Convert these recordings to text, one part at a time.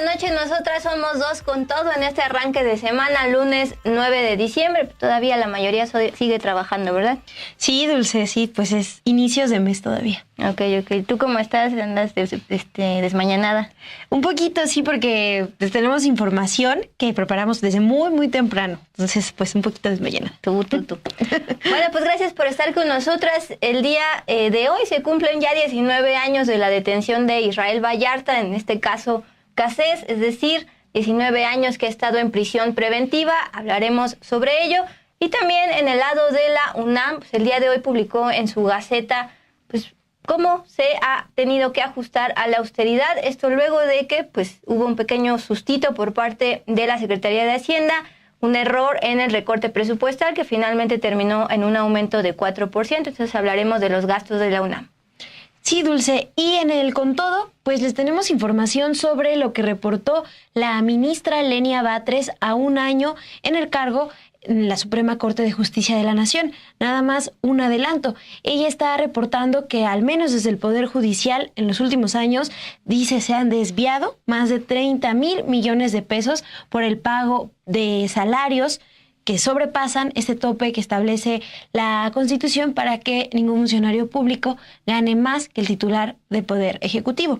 buenas noches, nosotras somos Dos con Todo en este arranque de semana, lunes 9 de diciembre. Todavía la mayoría sigue trabajando, ¿verdad? Sí, Dulce, sí, pues es inicios de mes todavía. Ok. ¿Tú cómo estás? ¿Andas desmañanada? Un poquito, sí, porque tenemos información que preparamos desde muy temprano. Entonces, pues un poquito desmañanada. Tú. Bueno, pues gracias por estar con nosotras. El día de hoy se cumplen ya 19 años de la detención de Israel Vallarta, en este caso Cassés, es decir, 19 años que ha estado en prisión preventiva. Hablaremos sobre ello. Y también en el lado de la UNAM, pues el día de hoy publicó en su Gaceta pues cómo se ha tenido que ajustar a la austeridad. Esto luego de que pues hubo un pequeño sustito por parte de la Secretaría de Hacienda, un error en el recorte presupuestal que finalmente terminó en un aumento de 4%. Entonces hablaremos de los gastos de la UNAM. Sí, Dulce, y en el Con Todo, pues les tenemos información sobre lo que reportó la ministra Lenia Batres a un año en el cargo en la Suprema Corte de Justicia de la Nación. Nada más un adelanto. Ella está reportando que al menos desde el Poder Judicial en los últimos años, dice, se han desviado más de 30,000 millones de pesos por el pago de salarios que sobrepasan este tope que establece la Constitución para que ningún funcionario público gane más que el titular de Poder Ejecutivo.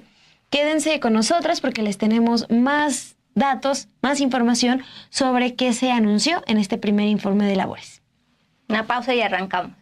Quédense con nosotras porque les tenemos más datos, más información sobre qué se anunció en este primer informe de labores. Una pausa y arrancamos.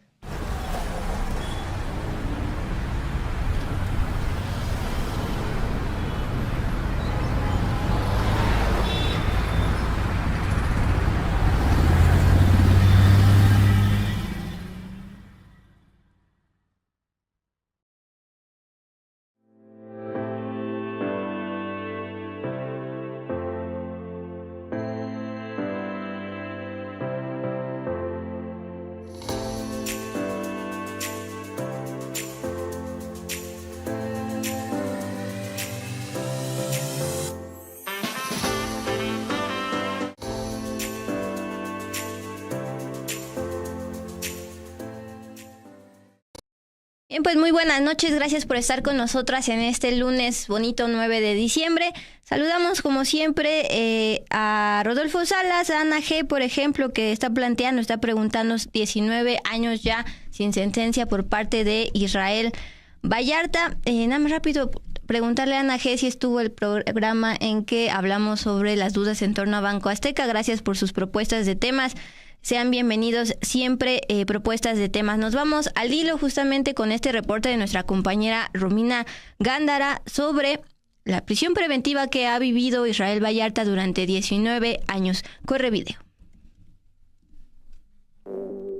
Bien, pues muy buenas noches, gracias por estar con nosotras en este lunes bonito 9 de diciembre. Saludamos como siempre a Rodolfo Salas, a Ana G, por ejemplo, que está preguntando 19 años ya sin sentencia por parte de Israel Vallarta. Nada más rápido preguntarle a Ana G si estuvo el programa en que hablamos sobre las dudas en torno a Banco Azteca. Gracias por sus propuestas de temas. Sean bienvenidos siempre propuestas de temas. Nos vamos al hilo justamente con este reporte de nuestra compañera Romina Gándara sobre la prisión preventiva que ha vivido Israel Vallarta durante 19 años. Corre video.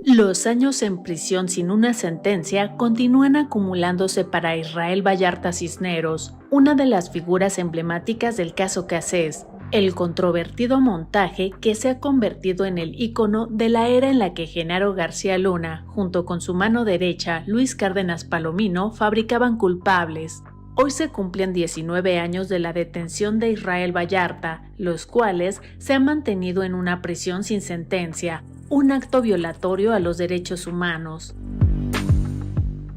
Los años en prisión sin una sentencia continúan acumulándose para Israel Vallarta Cisneros, una de las figuras emblemáticas del caso Cassés, el controvertido montaje que se ha convertido en el ícono de la era en la que Genaro García Luna, junto con su mano derecha, Luis Cárdenas Palomino, fabricaban culpables. Hoy se cumplen 19 años de la detención de Israel Vallarta, los cuales se han mantenido en una prisión sin sentencia, un acto violatorio a los derechos humanos.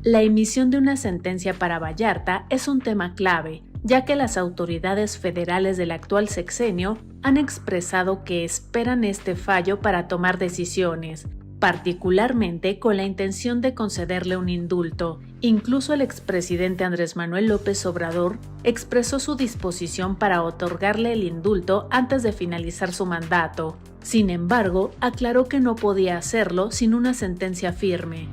La emisión de una sentencia para Vallarta es un tema clave, ya que las autoridades federales del actual sexenio han expresado que esperan este fallo para tomar decisiones, particularmente con la intención de concederle un indulto. Incluso el expresidente Andrés Manuel López Obrador expresó su disposición para otorgarle el indulto antes de finalizar su mandato. Sin embargo, aclaró que no podía hacerlo sin una sentencia firme.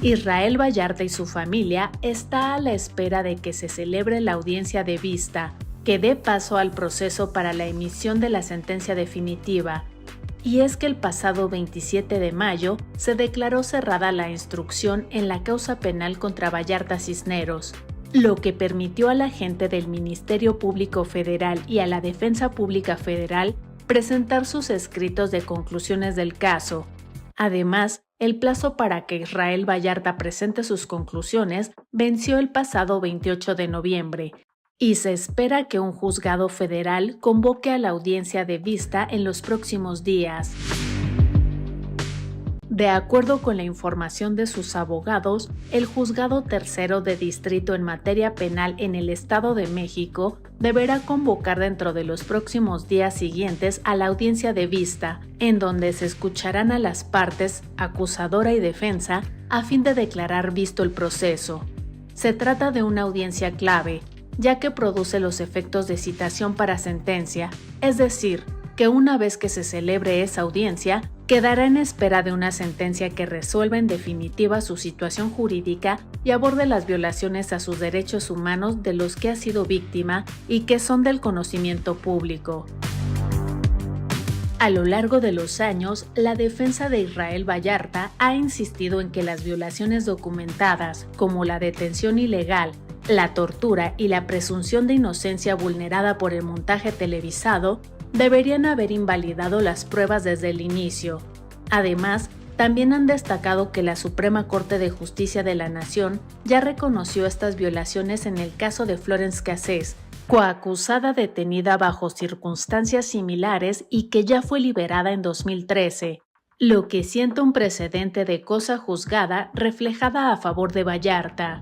Israel Vallarta y su familia está a la espera de que se celebre la audiencia de vista, que dé paso al proceso para la emisión de la sentencia definitiva. Y es que el pasado 27 de mayo se declaró cerrada la instrucción en la causa penal contra Vallarta Cisneros, lo que permitió a la gente del Ministerio Público Federal y a la Defensa Pública Federal presentar sus escritos de conclusiones del caso. Además, el plazo para que Israel Vallarta presente sus conclusiones venció el pasado 28 de noviembre, y se espera que un juzgado federal convoque a la audiencia de vista en los próximos días. De acuerdo con la información de sus abogados, el Juzgado Tercero de Distrito en materia penal en el Estado de México deberá convocar dentro de los próximos días siguientes a la audiencia de vista, en donde se escucharán a las partes, acusadora y defensa, a fin de declarar visto el proceso. Se trata de una audiencia clave, ya que produce los efectos de citación para sentencia, es decir, que una vez que se celebre esa audiencia, quedará en espera de una sentencia que resuelva en definitiva su situación jurídica y aborde las violaciones a sus derechos humanos de los que ha sido víctima y que son del conocimiento público. A lo largo de los años, la defensa de Israel Vallarta ha insistido en que las violaciones documentadas, como la detención ilegal, la tortura y la presunción de inocencia vulnerada por el montaje televisado, deberían haber invalidado las pruebas desde el inicio. Además, también han destacado que la Suprema Corte de Justicia de la Nación ya reconoció estas violaciones en el caso de Florence Cassés, coacusada detenida bajo circunstancias similares y que ya fue liberada en 2013, lo que sienta un precedente de cosa juzgada reflejada a favor de Vallarta.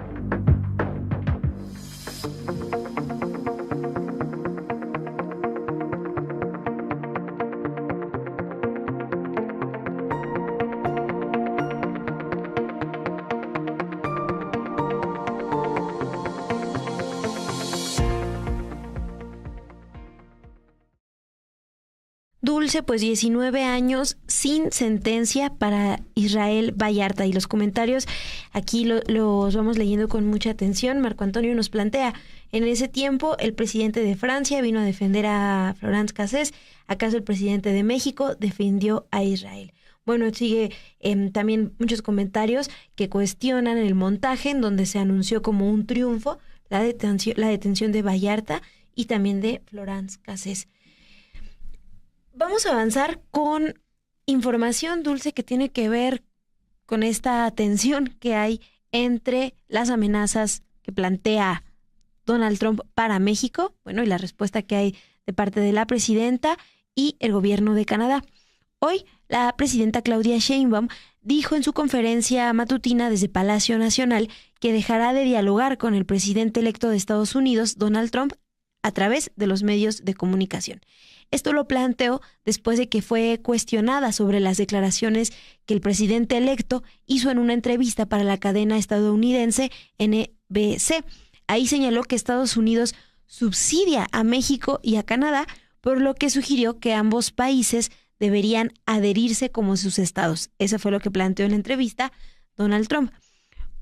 Dulce, pues 19 años sin sentencia para Israel Vallarta, y los comentarios aquí los vamos leyendo con mucha atención. Marco Antonio nos plantea: en ese tiempo el presidente de Francia vino a defender a Florence Cassés, ¿acaso el presidente de México defendió a Israel? Bueno, sigue también muchos comentarios que cuestionan el montaje en donde se anunció como un triunfo la detención de Vallarta y también de Florence Cassés. Vamos a avanzar con información, Dulce, que tiene que ver con esta tensión que hay entre las amenazas que plantea Donald Trump para México, bueno, y la respuesta que hay de parte de la presidenta y el gobierno de Canadá. Hoy, la presidenta Claudia Sheinbaum dijo en su conferencia matutina desde Palacio Nacional que dejará de dialogar con el presidente electo de Estados Unidos, Donald Trump, a través de los medios de comunicación. Esto lo planteó después de que fue cuestionada sobre las declaraciones que el presidente electo hizo en una entrevista para la cadena estadounidense NBC. Ahí señaló que Estados Unidos subsidia a México y a Canadá, por lo que sugirió que ambos países deberían adherirse como sus estados. Eso fue lo que planteó en la entrevista Donald Trump.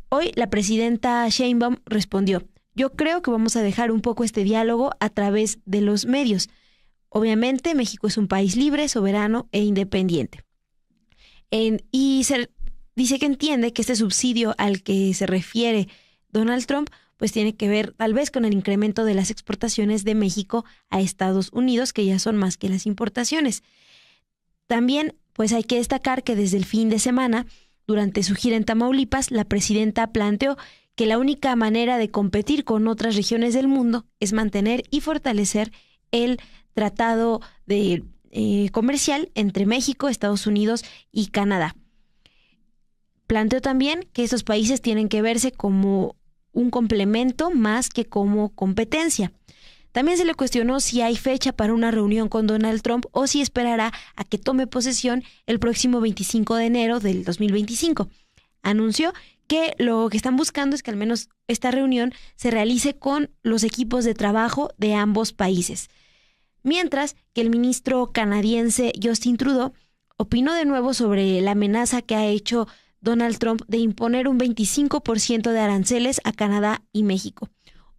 Hoy la presidenta Sheinbaum respondió: yo creo que vamos a dejar un poco este diálogo a través de los medios. Obviamente, México es un país libre, soberano e independiente. Dice que entiende que este subsidio al que se refiere Donald Trump pues tiene que ver tal vez con el incremento de las exportaciones de México a Estados Unidos, que ya son más que las importaciones. También pues hay que destacar que desde el fin de semana, durante su gira en Tamaulipas, la presidenta planteó que la única manera de competir con otras regiones del mundo es mantener y fortalecer el tratado comercial entre México, Estados Unidos y Canadá. Planteó también que estos países tienen que verse como un complemento más que como competencia. También se le cuestionó si hay fecha para una reunión con Donald Trump o si esperará a que tome posesión el próximo 25 de enero del 2025. Anunció que lo que están buscando es que al menos esta reunión se realice con los equipos de trabajo de ambos países. Mientras que el ministro canadiense Justin Trudeau opinó de nuevo sobre la amenaza que ha hecho Donald Trump de imponer un 25% de aranceles a Canadá y México.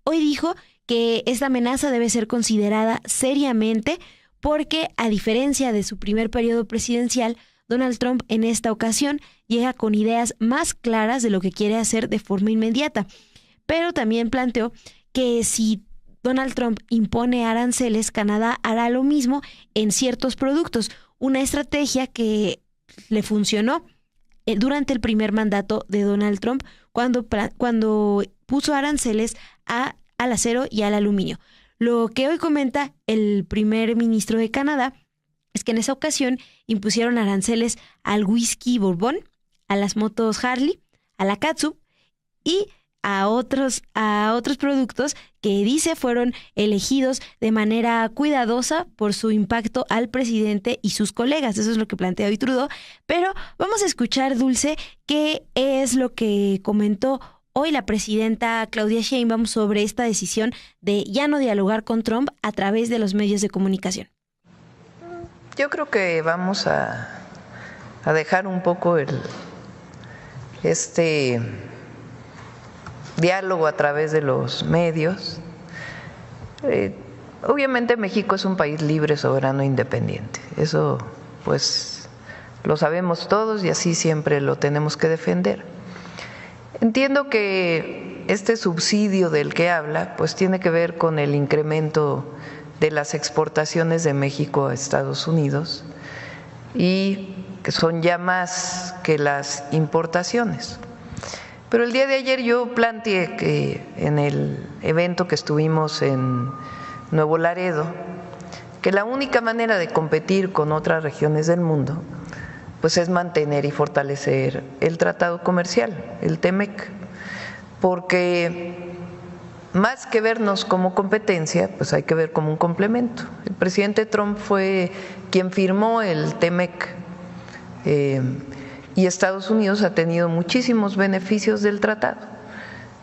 Hoy dijo que esta amenaza debe ser considerada seriamente porque, a diferencia de su primer periodo presidencial, Donald Trump en esta ocasión llega con ideas más claras de lo que quiere hacer de forma inmediata. Pero también planteó que si Donald Trump impone aranceles, Canadá hará lo mismo en ciertos productos, una estrategia que le funcionó durante el primer mandato de Donald Trump cuando puso aranceles al acero y al aluminio. Lo que hoy comenta el primer ministro de Canadá es que en esa ocasión impusieron aranceles al whisky Bourbon, a las motos Harley, a la catsup y a otros productos que dice fueron elegidos de manera cuidadosa por su impacto al presidente y sus colegas. Eso es lo que plantea hoy Trudeau. Pero vamos a escuchar, Dulce, qué es lo que comentó hoy la presidenta Claudia Sheinbaum sobre esta decisión de ya no dialogar con Trump a través de los medios de comunicación. Yo creo que vamos a dejar un poco este diálogo a través de los medios. Obviamente México es un país libre, soberano e independiente. Eso pues lo sabemos todos y así siempre lo tenemos que defender. Entiendo que este subsidio del que habla pues tiene que ver con el incremento de las exportaciones de México a Estados Unidos y que son ya más que las importaciones. Pero el día de ayer yo planteé que en el evento que estuvimos en Nuevo Laredo, que la única manera de competir con otras regiones del mundo pues es mantener y fortalecer el tratado comercial, el TEMEC, porque más que vernos como competencia, pues hay que ver como un complemento. El presidente Trump fue quien firmó el TEMEC y Estados Unidos ha tenido muchísimos beneficios del tratado.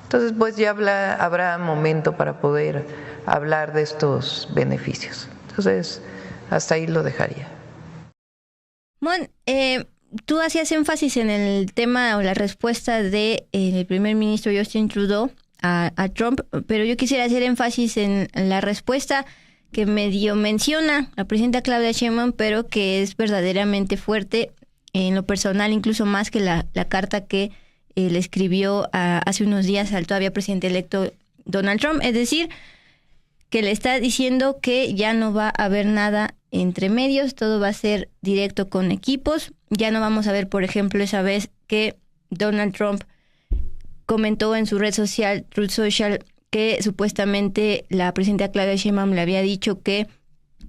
Entonces, pues ya habrá momento para poder hablar de estos beneficios. Entonces, hasta ahí lo dejaría. Mon, tú hacías énfasis en el tema o la respuesta de el primer ministro Justin Trudeau a Trump, pero yo quisiera hacer énfasis en la respuesta que medio menciona la presidenta Claudia Sheinbaum, pero que es verdaderamente fuerte en lo personal, incluso más que la carta que le escribió hace unos días al todavía presidente electo Donald Trump. Es decir, que le está diciendo que ya no va a haber nada entre medios, todo va a ser directo con equipos. Ya no vamos a ver, por ejemplo, esa vez que Donald Trump comentó en su red social, Truth Social, que supuestamente la presidenta Claudia Sheinbaum le había dicho que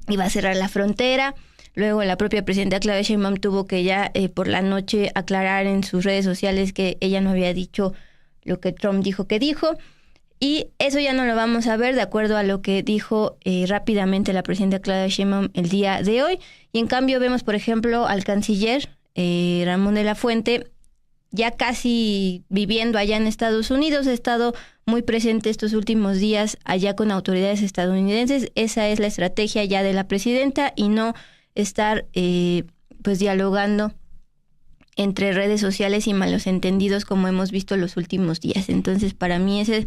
iba a cerrar la frontera. Luego la propia presidenta Claudia Sheinbaum tuvo que ya por la noche aclarar en sus redes sociales que ella no había dicho lo que Trump dijo que dijo. Y eso ya no lo vamos a ver de acuerdo a lo que dijo rápidamente la presidenta Claudia Sheinbaum el día de hoy. Y en cambio vemos, por ejemplo, al canciller Ramón de la Fuente ya casi viviendo allá en Estados Unidos. Ha estado muy presente estos últimos días allá con autoridades estadounidenses. Esa es la estrategia ya de la presidenta y no estar pues dialogando entre redes sociales y malos entendidos como hemos visto los últimos días. Entonces, para mí ese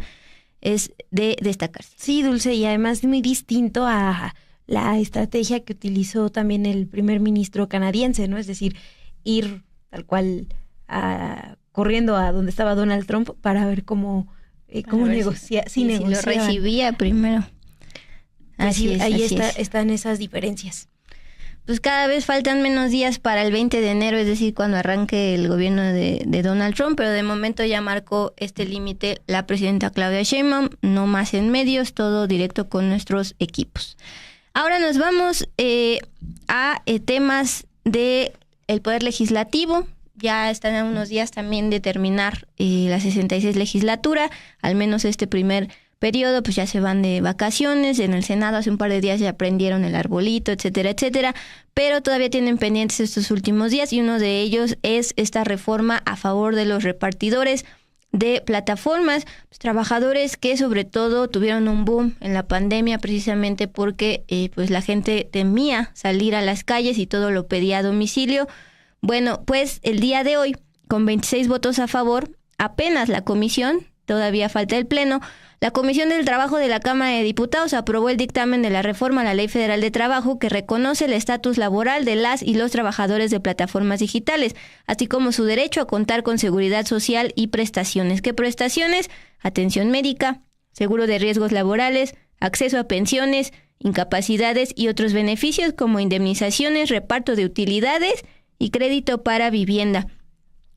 es de destacarse. Sí, Dulce, y además muy distinto a la estrategia que utilizó también el primer ministro canadiense, ¿no? Es decir, ir tal cual corriendo a donde estaba Donald Trump para ver cómo negociar. Si lo recibía primero. Así es, ahí están esas diferencias. Pues cada vez faltan menos días para el 20 de enero, es decir, cuando arranque el gobierno de Donald Trump, pero de momento ya marcó este límite la presidenta Claudia Sheinbaum, no más en medios, todo directo con nuestros equipos. Ahora nos vamos a temas del Poder Legislativo. Ya están a unos días también de terminar la 66 legislatura, al menos este primer periodo, pues ya se van de vacaciones. En el Senado hace un par de días ya prendieron el arbolito, etcétera, etcétera, pero todavía tienen pendientes estos últimos días y uno de ellos es esta reforma a favor de los repartidores de plataformas, pues, trabajadores que sobre todo tuvieron un boom en la pandemia precisamente porque pues la gente temía salir a las calles y todo lo pedía a domicilio. Bueno, pues el día de hoy, con 26 votos a favor, apenas la comisión, todavía falta el pleno, la Comisión del Trabajo de la Cámara de Diputados aprobó el dictamen de la reforma a la Ley Federal de Trabajo que reconoce el estatus laboral de las y los trabajadores de plataformas digitales, así como su derecho a contar con seguridad social y prestaciones. ¿Qué prestaciones? Atención médica, seguro de riesgos laborales, acceso a pensiones, incapacidades y otros beneficios como indemnizaciones, reparto de utilidades y crédito para vivienda.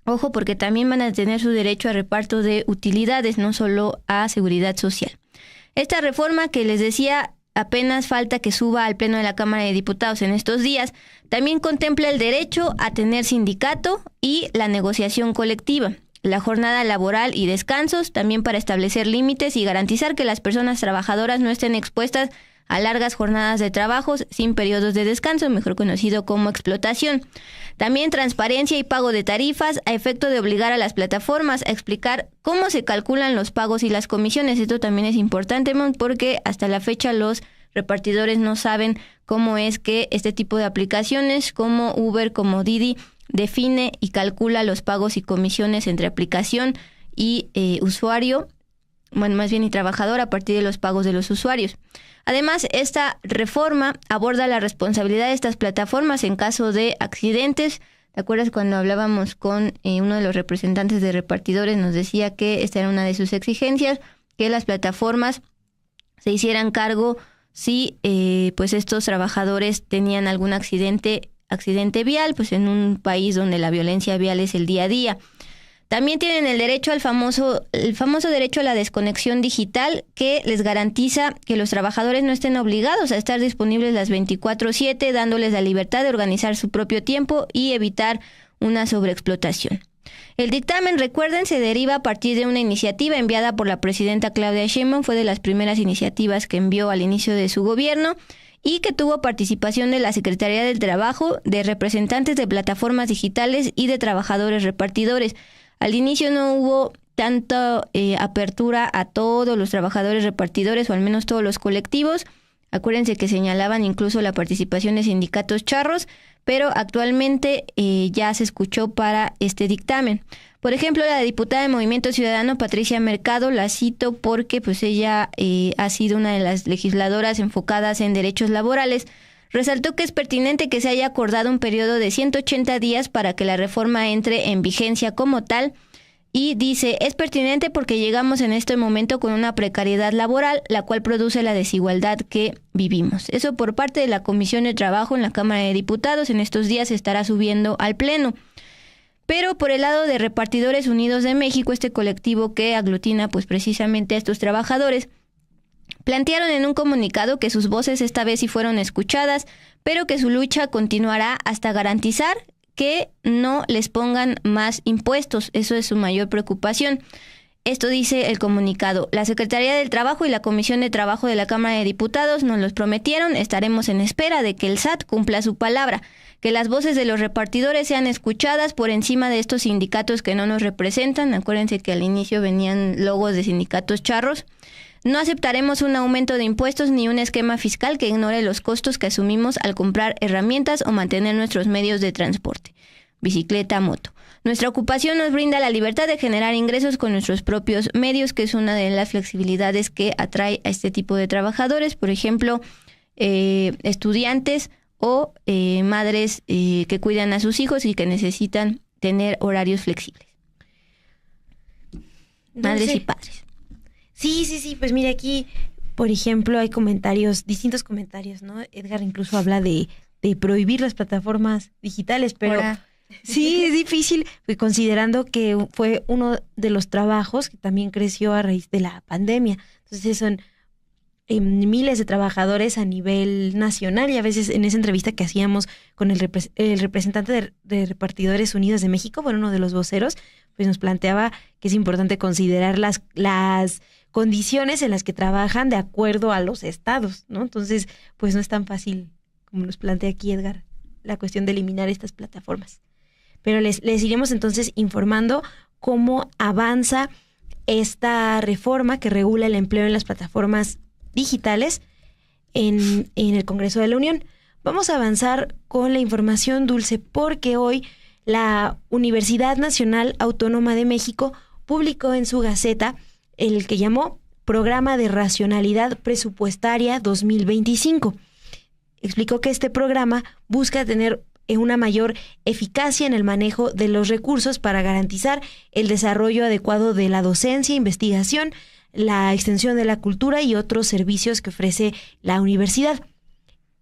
Ojo, porque también van a tener su derecho a reparto de utilidades, no solo a seguridad social. Esta reforma que les decía apenas falta que suba al Pleno de la Cámara de Diputados en estos días, también contempla el derecho a tener sindicato y la negociación colectiva. la jornada laboral y descansos, también para establecer límites y garantizar que las personas trabajadoras no estén expuestas a largas jornadas de trabajos sin periodos de descanso, mejor conocido como explotación. También transparencia y pago de tarifas a efecto de obligar a las plataformas a explicar cómo se calculan los pagos y las comisiones. Esto también es importante porque hasta la fecha los repartidores no saben cómo es que este tipo de aplicaciones como Uber, como Didi, define y calcula los pagos y comisiones entre aplicación y usuario, bueno, más bien y trabajador, a partir de los pagos de los usuarios. Además, esta reforma aborda la responsabilidad de estas plataformas en caso de accidentes. ¿Te acuerdas cuando hablábamos con uno de los representantes de repartidores? Nos decía que esta era una de sus exigencias, que las plataformas se hicieran cargo si pues estos trabajadores tenían algún accidente vial, pues en un país donde la violencia vial es el día a día. También tienen el derecho al famoso derecho a la desconexión digital, que les garantiza que los trabajadores no estén obligados a estar disponibles las 24/7, dándoles la libertad de organizar su propio tiempo y evitar una sobreexplotación. El dictamen, recuerden, se deriva a partir de una iniciativa enviada por la presidenta Claudia Sheinbaum. Fue de las primeras iniciativas que envió al inicio de su gobierno y que tuvo participación de la Secretaría del Trabajo, de representantes de plataformas digitales y de trabajadores repartidores. Al inicio no hubo tanta apertura a todos los trabajadores repartidores, o al menos todos los colectivos. Acuérdense que señalaban incluso la participación de sindicatos charros, pero actualmente ya se escuchó para este dictamen. Por ejemplo, la diputada de Movimiento Ciudadano, Patricia Mercado, la cito porque pues ella ha sido una de las legisladoras enfocadas en derechos laborales. Resaltó que es pertinente que se haya acordado un periodo de 180 días para que la reforma entre en vigencia como tal, y dice, es pertinente porque llegamos en este momento con una precariedad laboral, la cual produce la desigualdad que vivimos. Eso por parte de la Comisión de Trabajo en la Cámara de Diputados. En estos días se estará subiendo al Pleno. Pero por el lado de Repartidores Unidos de México, este colectivo que aglutina pues precisamente a estos trabajadores, plantearon en un comunicado que sus voces esta vez sí fueron escuchadas, pero que su lucha continuará hasta garantizar que no les pongan más impuestos. Eso es su mayor preocupación. Esto dice el comunicado. La Secretaría del Trabajo y la Comisión de Trabajo de la Cámara de Diputados nos los prometieron. Estaremos en espera de que el SAT cumpla su palabra, que las voces de los repartidores sean escuchadas por encima de estos sindicatos que no nos representan. Acuérdense que al inicio venían logos de sindicatos charros. No aceptaremos un aumento de impuestos ni un esquema fiscal que ignore los costos que asumimos al comprar herramientas o mantener nuestros medios de transporte, bicicleta, moto. Nuestra ocupación nos brinda la libertad de generar ingresos con nuestros propios medios, que es una de las flexibilidades que atrae a este tipo de trabajadores. Por ejemplo, estudiantes o madres que cuidan a sus hijos y que necesitan tener horarios flexibles. Madres y padres. Sí, pues mira, aquí, por ejemplo, hay comentarios, distintos comentarios, ¿no? Edgar incluso habla de prohibir las plataformas digitales, pero ahora, sí, es difícil, considerando que fue uno de los trabajos que también creció a raíz de la pandemia. Entonces son miles de trabajadores a nivel nacional, y a veces en esa entrevista que hacíamos con el representante de Repartidores Unidos de México, bueno, uno de los voceros, pues nos planteaba que es importante considerar las condiciones en las que trabajan de acuerdo a los estados, ¿no? Entonces, pues no es tan fácil como nos plantea aquí Edgar la cuestión de eliminar estas plataformas. Pero les iremos entonces informando cómo avanza esta reforma que regula el empleo en las plataformas digitales en el Congreso de la Unión. Vamos a avanzar con la información, Dulce, porque hoy la Universidad Nacional Autónoma de México publicó en su Gaceta el que llamó Programa de Racionalidad Presupuestaria 2025. Explicó que este programa busca tener una mayor eficacia en el manejo de los recursos para garantizar el desarrollo adecuado de la docencia, investigación, la extensión de la cultura y otros servicios que ofrece la universidad.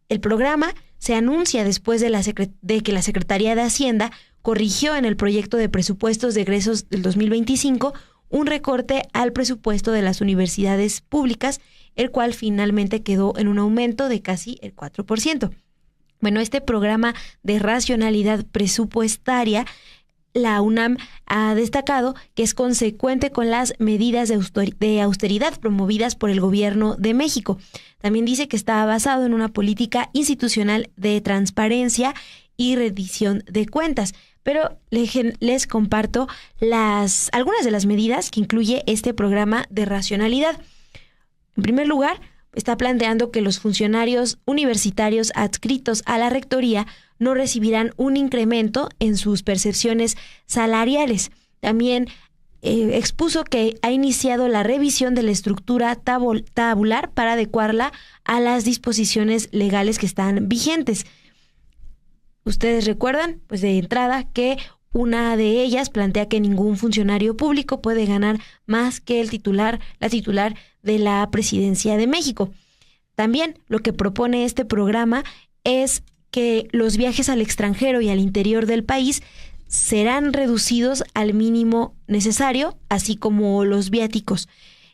El programa se anuncia después de que la Secretaría de Hacienda corrigió en el proyecto de presupuestos de egresos del 2025 un recorte al presupuesto de las universidades públicas, el cual finalmente quedó en un aumento de casi el 4%. Bueno, este programa de racionalidad presupuestaria la UNAM ha destacado que es consecuente con las medidas de austeridad promovidas por el gobierno de México. También dice que está basado en una política institucional de transparencia y rendición de cuentas. Pero les comparto algunas de las medidas que incluye este programa de racionalidad. En primer lugar, está planteando que los funcionarios universitarios adscritos a la rectoría no recibirán un incremento en sus percepciones salariales. También expuso que ha iniciado la revisión de la estructura tabular para adecuarla a las disposiciones legales que están vigentes. Ustedes recuerdan, pues de entrada, que una de ellas plantea que ningún funcionario público puede ganar más que la titular de la Presidencia de México. También lo que propone este programa es que los viajes al extranjero y al interior del país serán reducidos al mínimo necesario, así como los viáticos.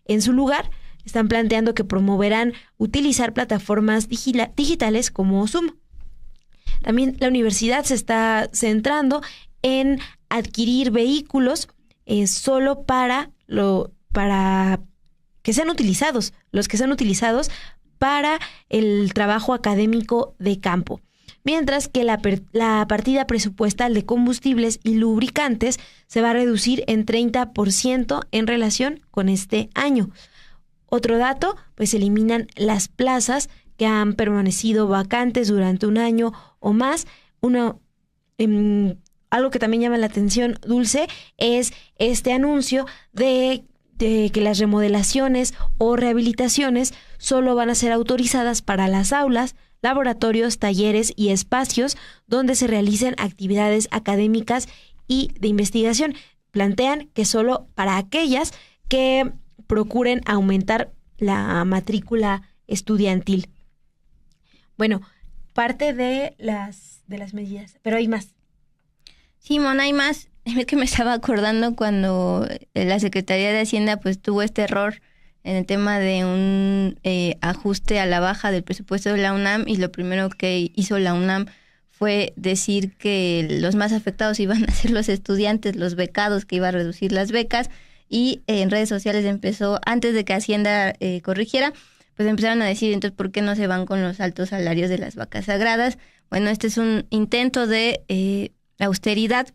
En su lugar, están planteando que promoverán utilizar plataformas digitales como Zoom. También la universidad se está centrando en adquirir vehículos solo para que sean utilizados, los que sean utilizados para el trabajo académico de campo. Mientras que la partida presupuestal de combustibles y lubricantes se va a reducir en 30% en relación con este año. Otro dato, pues eliminan las plazas que han permanecido vacantes durante un año o más. Algo que también llama la atención, Dulce, es este anuncio de que las remodelaciones o rehabilitaciones solo van a ser autorizadas para las aulas, laboratorios, talleres y espacios donde se realicen actividades académicas y de investigación. Plantean que solo para aquellas que procuren aumentar la matrícula estudiantil. Bueno, parte de las medidas, pero hay más. Sí, Mona, hay más. Es que me estaba acordando cuando la Secretaría de Hacienda pues tuvo este error en el tema de un ajuste a la baja del presupuesto de la UNAM, y lo primero que hizo la UNAM fue decir que los más afectados iban a ser los estudiantes, los becados, que iba a reducir las becas, y en redes sociales empezó, antes de que Hacienda corrigiera, pues empezaron a decir, entonces, ¿por qué no se van con los altos salarios de las vacas sagradas? Bueno, este es un intento de austeridad,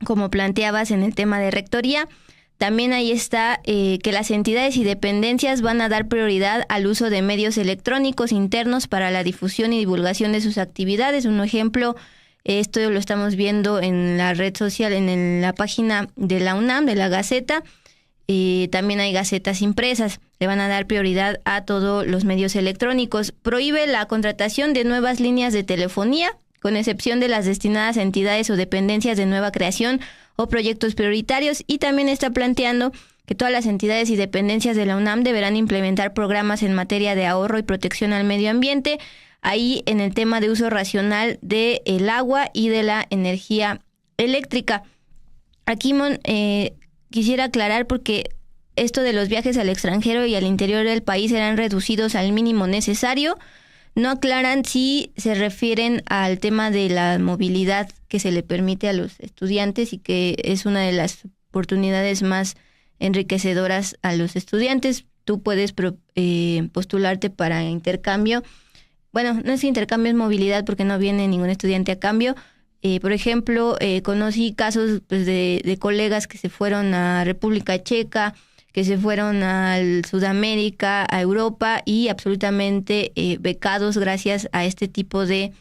como planteabas en el tema de rectoría. También ahí está que las entidades y dependencias van a dar prioridad al uso de medios electrónicos internos para la difusión y divulgación de sus actividades. Un ejemplo, esto lo estamos viendo en la red social, en la página de la UNAM, de la Gaceta. También hay gacetas impresas. Le van a dar prioridad a todos los medios electrónicos. Prohíbe la contratación de nuevas líneas de telefonía, con excepción de las destinadas a entidades o dependencias de nueva creación o proyectos prioritarios, y también está planteando que todas las entidades y dependencias de la UNAM deberán implementar programas en materia de ahorro y protección al medio ambiente, ahí en el tema de uso racional del agua y de la energía eléctrica. Aquí, quisiera aclarar, porque esto de los viajes al extranjero y al interior del país serán reducidos al mínimo necesario. No aclaran si se refieren al tema de la movilidad que se le permite a los estudiantes y que es una de las oportunidades más enriquecedoras a los estudiantes. Tú puedes postularte para intercambio. Bueno, no es intercambio, es movilidad, porque no viene ningún estudiante a cambio. Por ejemplo, conocí casos pues, de colegas que se fueron a República Checa, que se fueron a Sudamérica, a Europa, y absolutamente becados gracias a este tipo de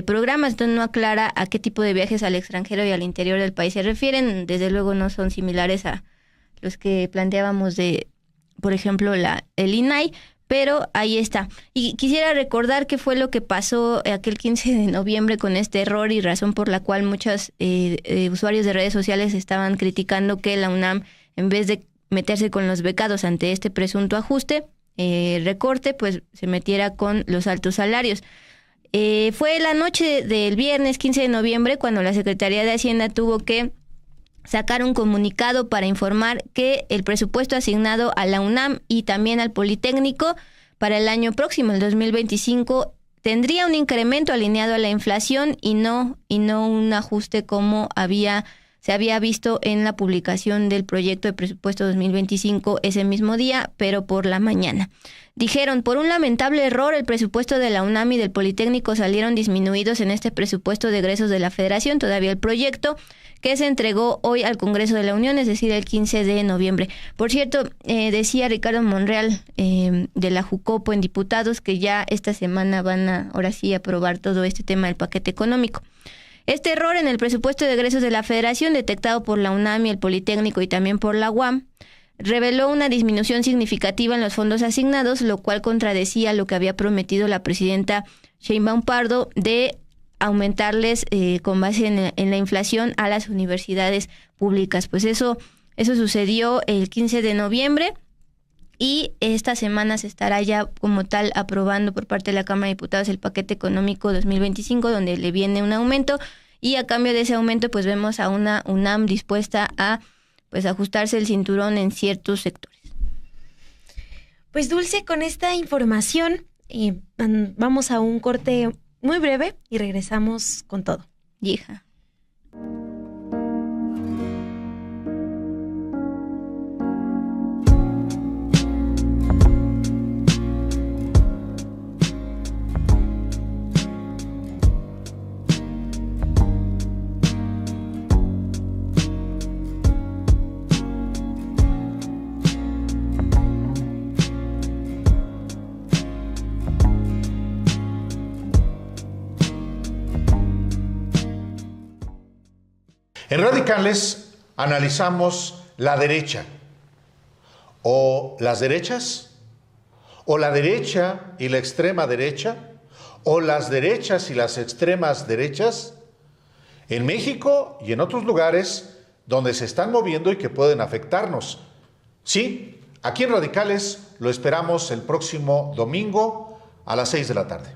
programas. Entonces no aclara a qué tipo de viajes al extranjero y al interior del país se refieren. Desde luego no son similares a los que planteábamos de, por ejemplo, el INAI, pero ahí está. Y quisiera recordar qué fue lo que pasó aquel 15 de noviembre con este error, y razón por la cual muchos usuarios de redes sociales estaban criticando que la UNAM, en vez de meterse con los becados ante este presunto ajuste, recorte, pues se metiera con los altos salarios. Fue la noche del viernes 15 de noviembre cuando la Secretaría de Hacienda tuvo que sacar un comunicado para informar que el presupuesto asignado a la UNAM y también al Politécnico para el año próximo, el 2025, tendría un incremento alineado a la inflación y no un ajuste como había se había visto en la publicación del proyecto de presupuesto 2025 ese mismo día, pero por la mañana. Dijeron, por un lamentable error, el presupuesto de la UNAM y del Politécnico salieron disminuidos en este presupuesto de egresos de la Federación, todavía el proyecto que se entregó hoy al Congreso de la Unión, es decir, el 15 de noviembre. Por cierto, decía Ricardo Monreal de la Jucopo en Diputados que ya esta semana van a, ahora sí, aprobar todo este tema del paquete económico. Este error en el presupuesto de egresos de la Federación, detectado por la UNAM y el Politécnico y también por la UAM, reveló una disminución significativa en los fondos asignados, lo cual contradecía lo que había prometido la presidenta Sheinbaum Pardo de aumentarles con base en la inflación a las universidades públicas. Pues eso sucedió el 15 de noviembre y esta semana se estará ya como tal aprobando por parte de la Cámara de Diputados el paquete económico 2025, donde le viene un aumento, y a cambio de ese aumento pues vemos a una UNAM dispuesta a pues ajustarse el cinturón en ciertos sectores. Pues Dulce, con esta información vamos a un corte muy breve y regresamos con todo. Hija. En Radicales analizamos la derecha, o las derechas, o la derecha y la extrema derecha, o las derechas y las extremas derechas, en México y en otros lugares donde se están moviendo y que pueden afectarnos. Sí, aquí en Radicales lo esperamos el próximo domingo a las 6 de la tarde.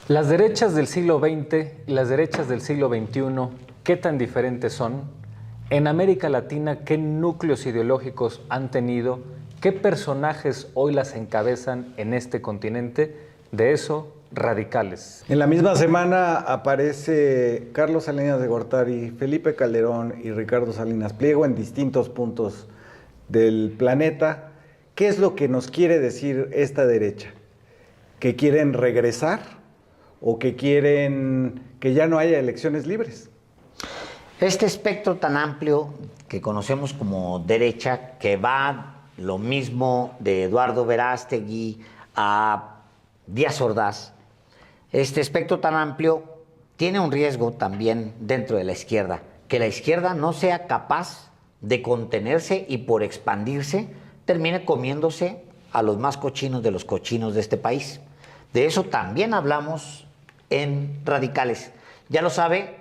Las derechas del siglo XX y las derechas del siglo XXI, ¿qué tan diferentes son? En América Latina, ¿qué núcleos ideológicos han tenido? ¿Qué personajes hoy las encabezan en este continente? De eso, Radicales. En la misma semana aparece Carlos Salinas de Gortari, Felipe Calderón y Ricardo Salinas Pliego en distintos puntos del planeta. ¿Qué es lo que nos quiere decir esta derecha? ¿Que quieren regresar o que quieren que ya no haya elecciones libres? Este espectro tan amplio que conocemos como derecha, que va lo mismo de Eduardo Verástegui a Díaz Ordaz, este espectro tan amplio tiene un riesgo también dentro de la izquierda, que la izquierda no sea capaz de contenerse y por expandirse termine comiéndose a los más cochinos de los cochinos de este país. De eso también hablamos en Radicales. Ya lo sabe,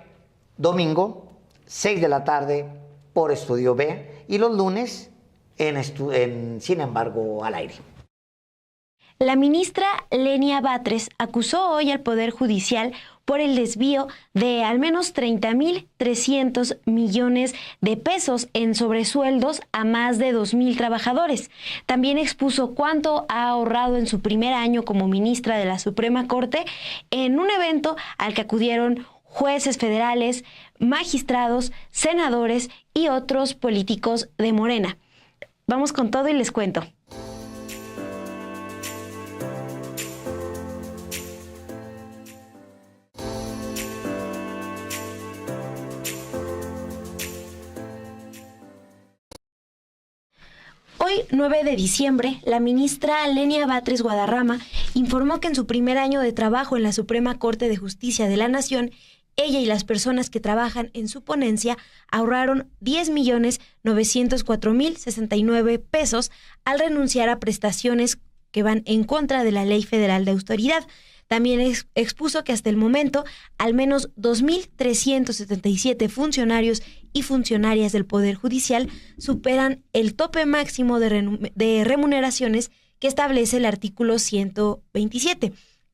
domingo, 6 de la tarde por Estudio B y los lunes en Sin embargo al aire. La ministra Lenia Batres acusó hoy al Poder Judicial por el desvío de al menos 30.300 millones de pesos en sobresueldos a más de 2,000 trabajadores. También expuso cuánto ha ahorrado en su primer año como ministra de la Suprema Corte en un evento al que acudieron jueces federales, magistrados, senadores y otros políticos de Morena. Vamos con todo y les cuento. Hoy, 9 de diciembre, la ministra Lenia Batres Guadarrama informó que en su primer año de trabajo en la Suprema Corte de Justicia de la Nación, ella y las personas que trabajan en su ponencia ahorraron 10.904.069 pesos al renunciar a prestaciones que van en contra de la Ley Federal de Austeridad. También expuso que hasta el momento al menos 2.377 funcionarios y funcionarias del Poder Judicial superan el tope máximo de remuneraciones que establece el artículo 127.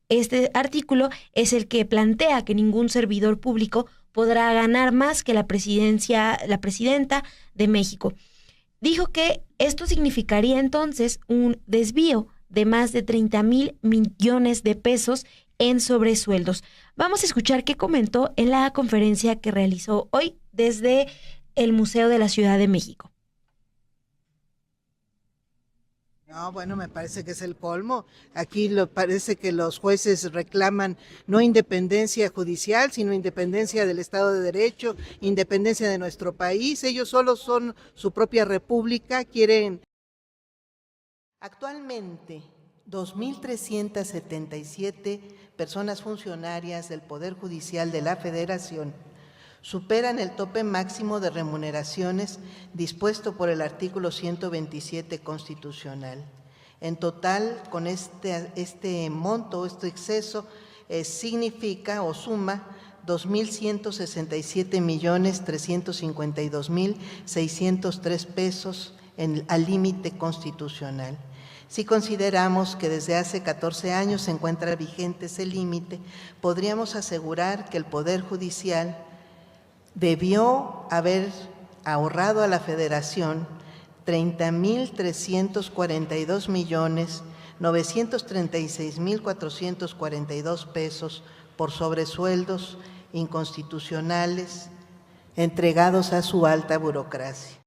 Este artículo es el que plantea que ningún servidor público podrá ganar más que la presidenta de México. Dijo que esto significaría entonces un desvío de más de 30,000 millones de pesos en sobresueldos. Vamos a escuchar qué comentó en la conferencia que realizó hoy desde el Museo de la Ciudad de México. No, bueno, me parece que es el colmo. Aquí parece que los jueces reclaman no independencia judicial, sino independencia del Estado de Derecho, independencia de nuestro país. Ellos solos son su propia república, quieren. Actualmente, 2.377 personas funcionarias del Poder Judicial de la Federación superan el tope máximo de remuneraciones dispuesto por el artículo 127 constitucional. En total, con este monto, este exceso, significa o suma 2.167.352.603 pesos al límite constitucional. Si consideramos que desde hace 14 años se encuentra vigente ese límite, podríamos asegurar que el Poder Judicial debió haber ahorrado a la Federación 30.342.936.442 pesos por sobresueldos inconstitucionales entregados a su alta burocracia.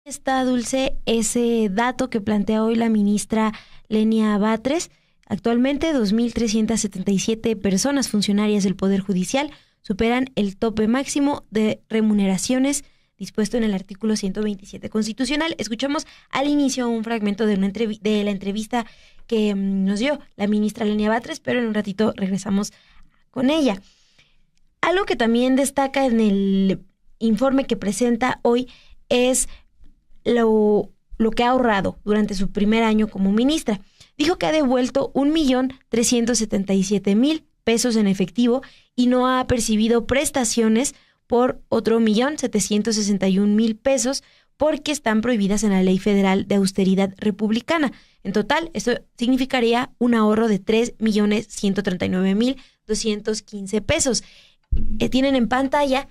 Está, Dulce, ese dato que plantea hoy la ministra Lenia Batres. Actualmente 2.377 personas funcionarias del Poder Judicial superan el tope máximo de remuneraciones dispuesto en el artículo 127 constitucional. Escuchamos al inicio un fragmento de la entrevista que nos dio la ministra Lenia Batres, pero en un ratito regresamos con ella. Algo que también destaca en el informe que presenta hoy es lo que ha ahorrado durante su primer año como ministra. Dijo que ha devuelto 1.377.000 pesos en efectivo y no ha percibido prestaciones por otro 1.761.000 pesos porque están prohibidas en la Ley Federal de Austeridad Republicana. En total, esto significaría un ahorro de 3.139.215 pesos. Tienen en pantalla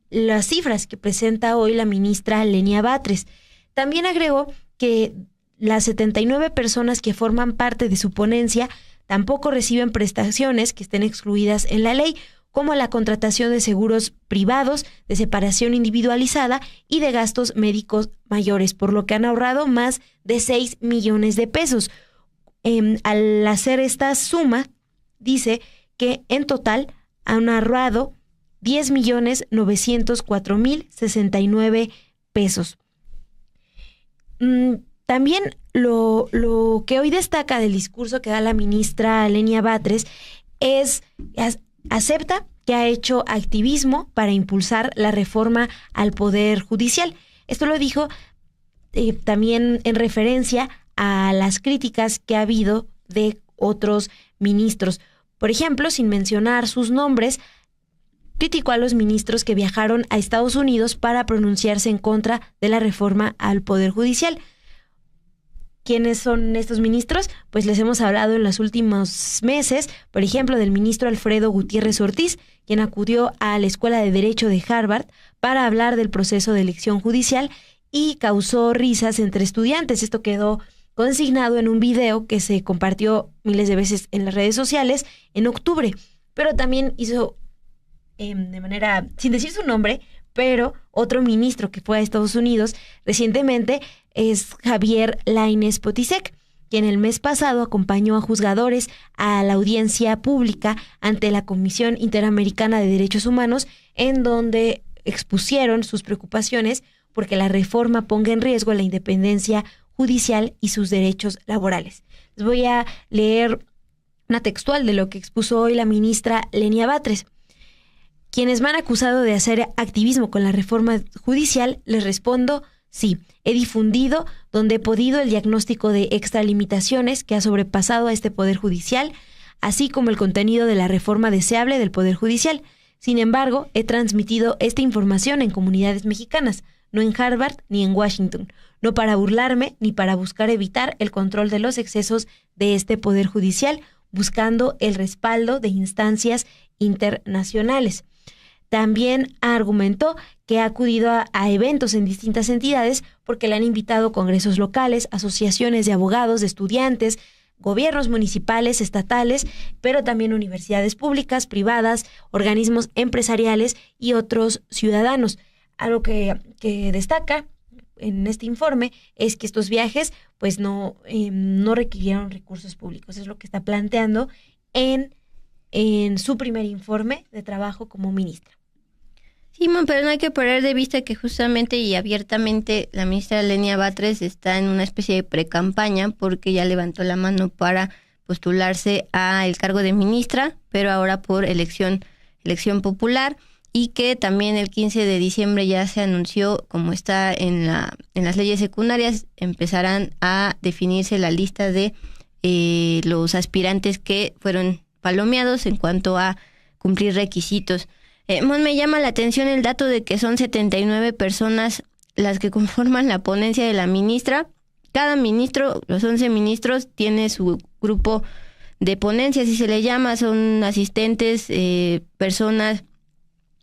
las cifras que presenta hoy la ministra Lenia Batres. También agregó que las 79 personas que forman parte de su ponencia tampoco reciben prestaciones que estén excluidas en la ley, como la contratación de seguros privados, de separación individualizada y de gastos médicos mayores, por lo que han ahorrado más de 6 millones de pesos. Al hacer esta suma, dice que en total han ahorrado 10.904.069 pesos. También lo que hoy destaca del discurso que da la ministra Lenia Batres es acepta que ha hecho activismo para impulsar la reforma al Poder Judicial. Esto lo dijo también en referencia a las críticas que ha habido de otros ministros. Por ejemplo, sin mencionar sus nombres, criticó a los ministros que viajaron a Estados Unidos para pronunciarse en contra de la reforma al Poder Judicial. ¿Quiénes son estos ministros? Pues les hemos hablado en los últimos meses, por ejemplo, del ministro Alfredo Gutiérrez Ortiz, quien acudió a la Escuela de Derecho de Harvard para hablar del proceso de elección judicial y causó risas entre estudiantes. Esto quedó consignado en un video que se compartió miles de veces en las redes sociales en octubre, pero también hizo de manera, sin decir su nombre, pero otro ministro que fue a Estados Unidos recientemente es Javier Lainez Potisek, quien el mes pasado acompañó a juzgadores a la audiencia pública ante la Comisión Interamericana de Derechos Humanos, en donde expusieron sus preocupaciones porque la reforma ponga en riesgo la independencia judicial y sus derechos laborales. Les voy a leer una textual de lo que expuso hoy la ministra Lenia Batres. Quienes me han acusado de hacer activismo con la reforma judicial, les respondo, sí, he difundido donde he podido el diagnóstico de extralimitaciones que ha sobrepasado a este Poder Judicial, así como el contenido de la reforma deseable del Poder Judicial. Sin embargo, he transmitido esta información en comunidades mexicanas, no en Harvard ni en Washington, no para burlarme ni para buscar evitar el control de los excesos de este Poder Judicial, buscando el respaldo de instancias internacionales. También argumentó que ha acudido a eventos en distintas entidades porque le han invitado congresos locales, asociaciones de abogados, de estudiantes, gobiernos municipales, estatales, pero también universidades públicas, privadas, organismos empresariales y otros ciudadanos. Algo que destaca en este informe es que estos viajes pues no requirieron recursos públicos. Es lo que está planteando en su primer informe de trabajo como ministra. Sí, pero no hay que perder de vista que justamente y abiertamente la ministra Lenia Batres está en una especie de precampaña porque ya levantó la mano para postularse al cargo de ministra, pero ahora por elección popular, y que también el 15 de diciembre ya se anunció, como está en las leyes secundarias, empezarán a definirse la lista de los aspirantes que fueron palomeados en cuanto a cumplir requisitos. Me llama la atención el dato de que son 79 personas las que conforman la ponencia de la ministra. Cada ministro, los 11 ministros, tiene su grupo de ponencia, así se le llama, son asistentes, personas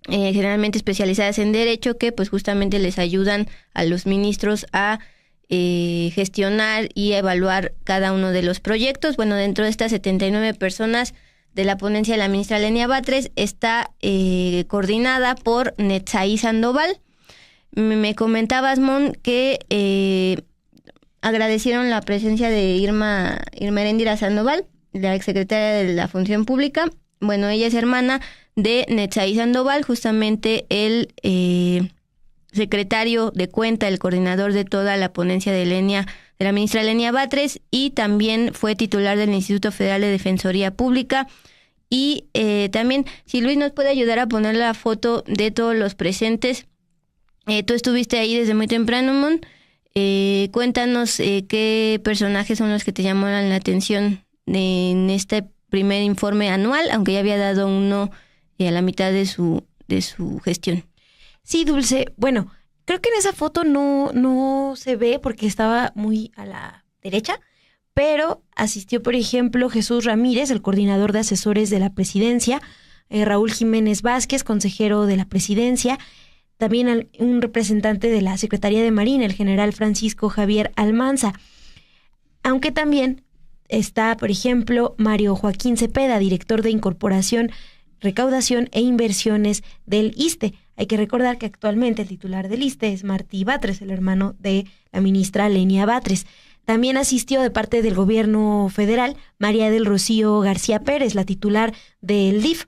generalmente especializadas en derecho que pues justamente les ayudan a los ministros a gestionar y evaluar cada uno de los proyectos. Bueno, dentro de estas 79 personas de la ponencia de la ministra Lenia Batres está coordinada por Netzaí Sandoval. Me comentabas, Mon, que agradecieron la presencia de Irma Heréndira Sandoval, la exsecretaria de la Función Pública. Bueno, ella es hermana de Netzaí Sandoval, justamente el secretario de Cuenta, el coordinador de toda la ponencia de la ministra Lenia Batres, y también fue titular del Instituto Federal de Defensoría Pública. Y también, si Luis nos puede ayudar a poner la foto de todos los presentes. Tú estuviste ahí desde muy temprano, Mon. Cuéntanos qué personajes son los que te llamaron la atención en este primer informe anual, aunque ya había dado uno a la mitad de su gestión. Sí, Dulce. Bueno, creo que en esa foto no se ve porque estaba muy a la derecha, pero asistió, por ejemplo, Jesús Ramírez, el coordinador de asesores de la presidencia, Raúl Jiménez Vázquez, consejero de la presidencia, también un representante de la Secretaría de Marina, el general Francisco Javier Almanza. Aunque también está, por ejemplo, Mario Joaquín Cepeda, director de Incorporación, Recaudación e Inversiones del ISSSTE. Hay que recordar que actualmente el titular del ISSSTE es Martí Batres, el hermano de la ministra Lenia Batres. También asistió de parte del gobierno federal María del Rocío García Pérez, la titular del DIF,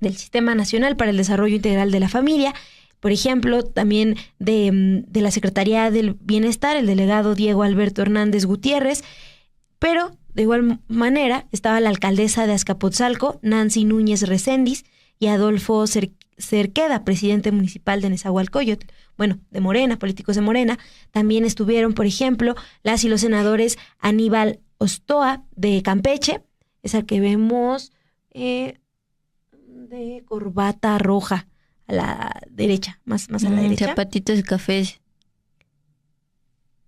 del Sistema Nacional para el Desarrollo Integral de la Familia. Por ejemplo, también de la Secretaría del Bienestar, el delegado Diego Alberto Hernández Gutiérrez. Pero, de igual manera, estaba la alcaldesa de Azcapotzalco, Nancy Núñez Recendis, y Adolfo Cerqueda, presidente municipal de Nezahualcóyotl. Bueno, de Morena, políticos de Morena. También estuvieron, por ejemplo, las y los senadores Aníbal Ostoa de Campeche, esa que vemos de corbata roja a la derecha, más a la derecha. Zapatitos de café.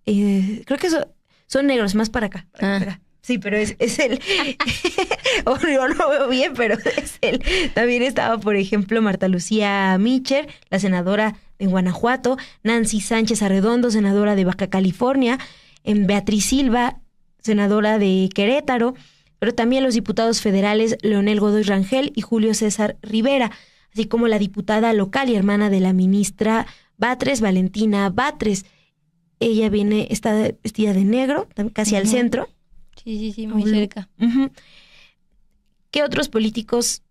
Creo que son negros, más para acá. Sí, pero es él. Yo no veo bien, pero es él. También estaba, por ejemplo, Marta Lucía Mitcher, la senadora de Guanajuato, Nancy Sánchez Arredondo, senadora de Baja California, Beatriz Silva, senadora de Querétaro, pero también los diputados federales Leonel Godoy Rangel y Julio César Rivera, así como la diputada local y hermana de la ministra Batres, Valentina Batres. Ella está vestida de negro, casi al centro. Sí, muy cerca. ¿Qué otros políticos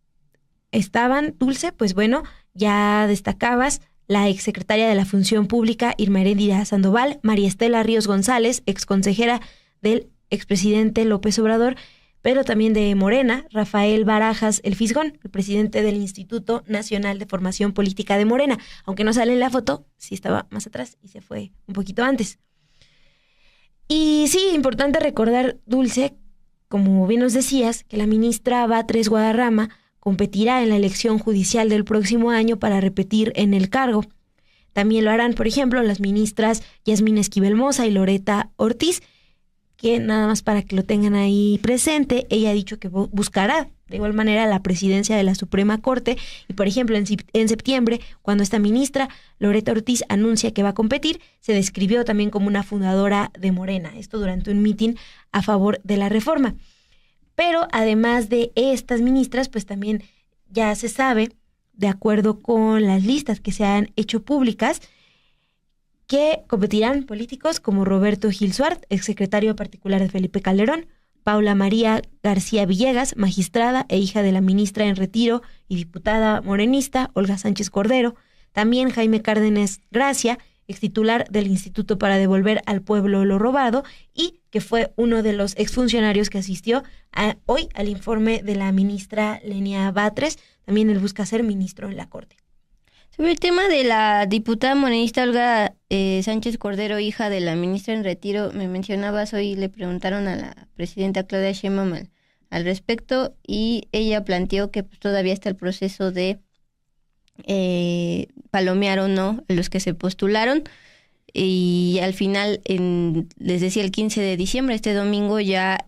estaban, Dulce? Pues bueno, ya destacabas la exsecretaria de la Función Pública, Irma Heréndira Sandoval, María Estela Ríos González, exconsejera del expresidente López Obrador, pero también de Morena, Rafael Barajas El Fisgón, el presidente del Instituto Nacional de Formación Política de Morena. Aunque no sale en la foto, sí estaba más atrás y se fue un poquito antes. Y sí, importante recordar, Dulce, como bien nos decías, que la ministra Batres Guadarrama competirá en la elección judicial del próximo año para repetir en el cargo. También lo harán, por ejemplo, las ministras Yasmín Esquivel Moza y Loreta Ortiz, que nada más para que lo tengan ahí presente, ella ha dicho que buscará de igual manera la presidencia de la Suprema Corte. Y por ejemplo, en septiembre, cuando esta ministra, Loretta Ortiz, anuncia que va a competir, se describió también como una fundadora de Morena, esto durante un mitin a favor de la reforma. Pero además de estas ministras, pues también ya se sabe, de acuerdo con las listas que se han hecho públicas, que competirán políticos como Roberto Gil Suart, exsecretario particular de Felipe Calderón, Paula María García Villegas, magistrada e hija de la ministra en retiro y diputada morenista Olga Sánchez Cordero, también Jaime Cárdenas Gracia, extitular del Instituto para Devolver al Pueblo lo Robado y que fue uno de los exfuncionarios que asistió hoy al informe de la ministra Lenia Batres. También él busca ser ministro en la Corte. Sobre el tema de la diputada morenista Olga Sánchez Cordero, hija de la ministra en retiro, me mencionabas hoy, le preguntaron a la presidenta Claudia Sheinbaum al respecto y ella planteó que pues, todavía está el proceso de palomear o no los que se postularon y al final, les decía, el 15 de diciembre, este domingo, ya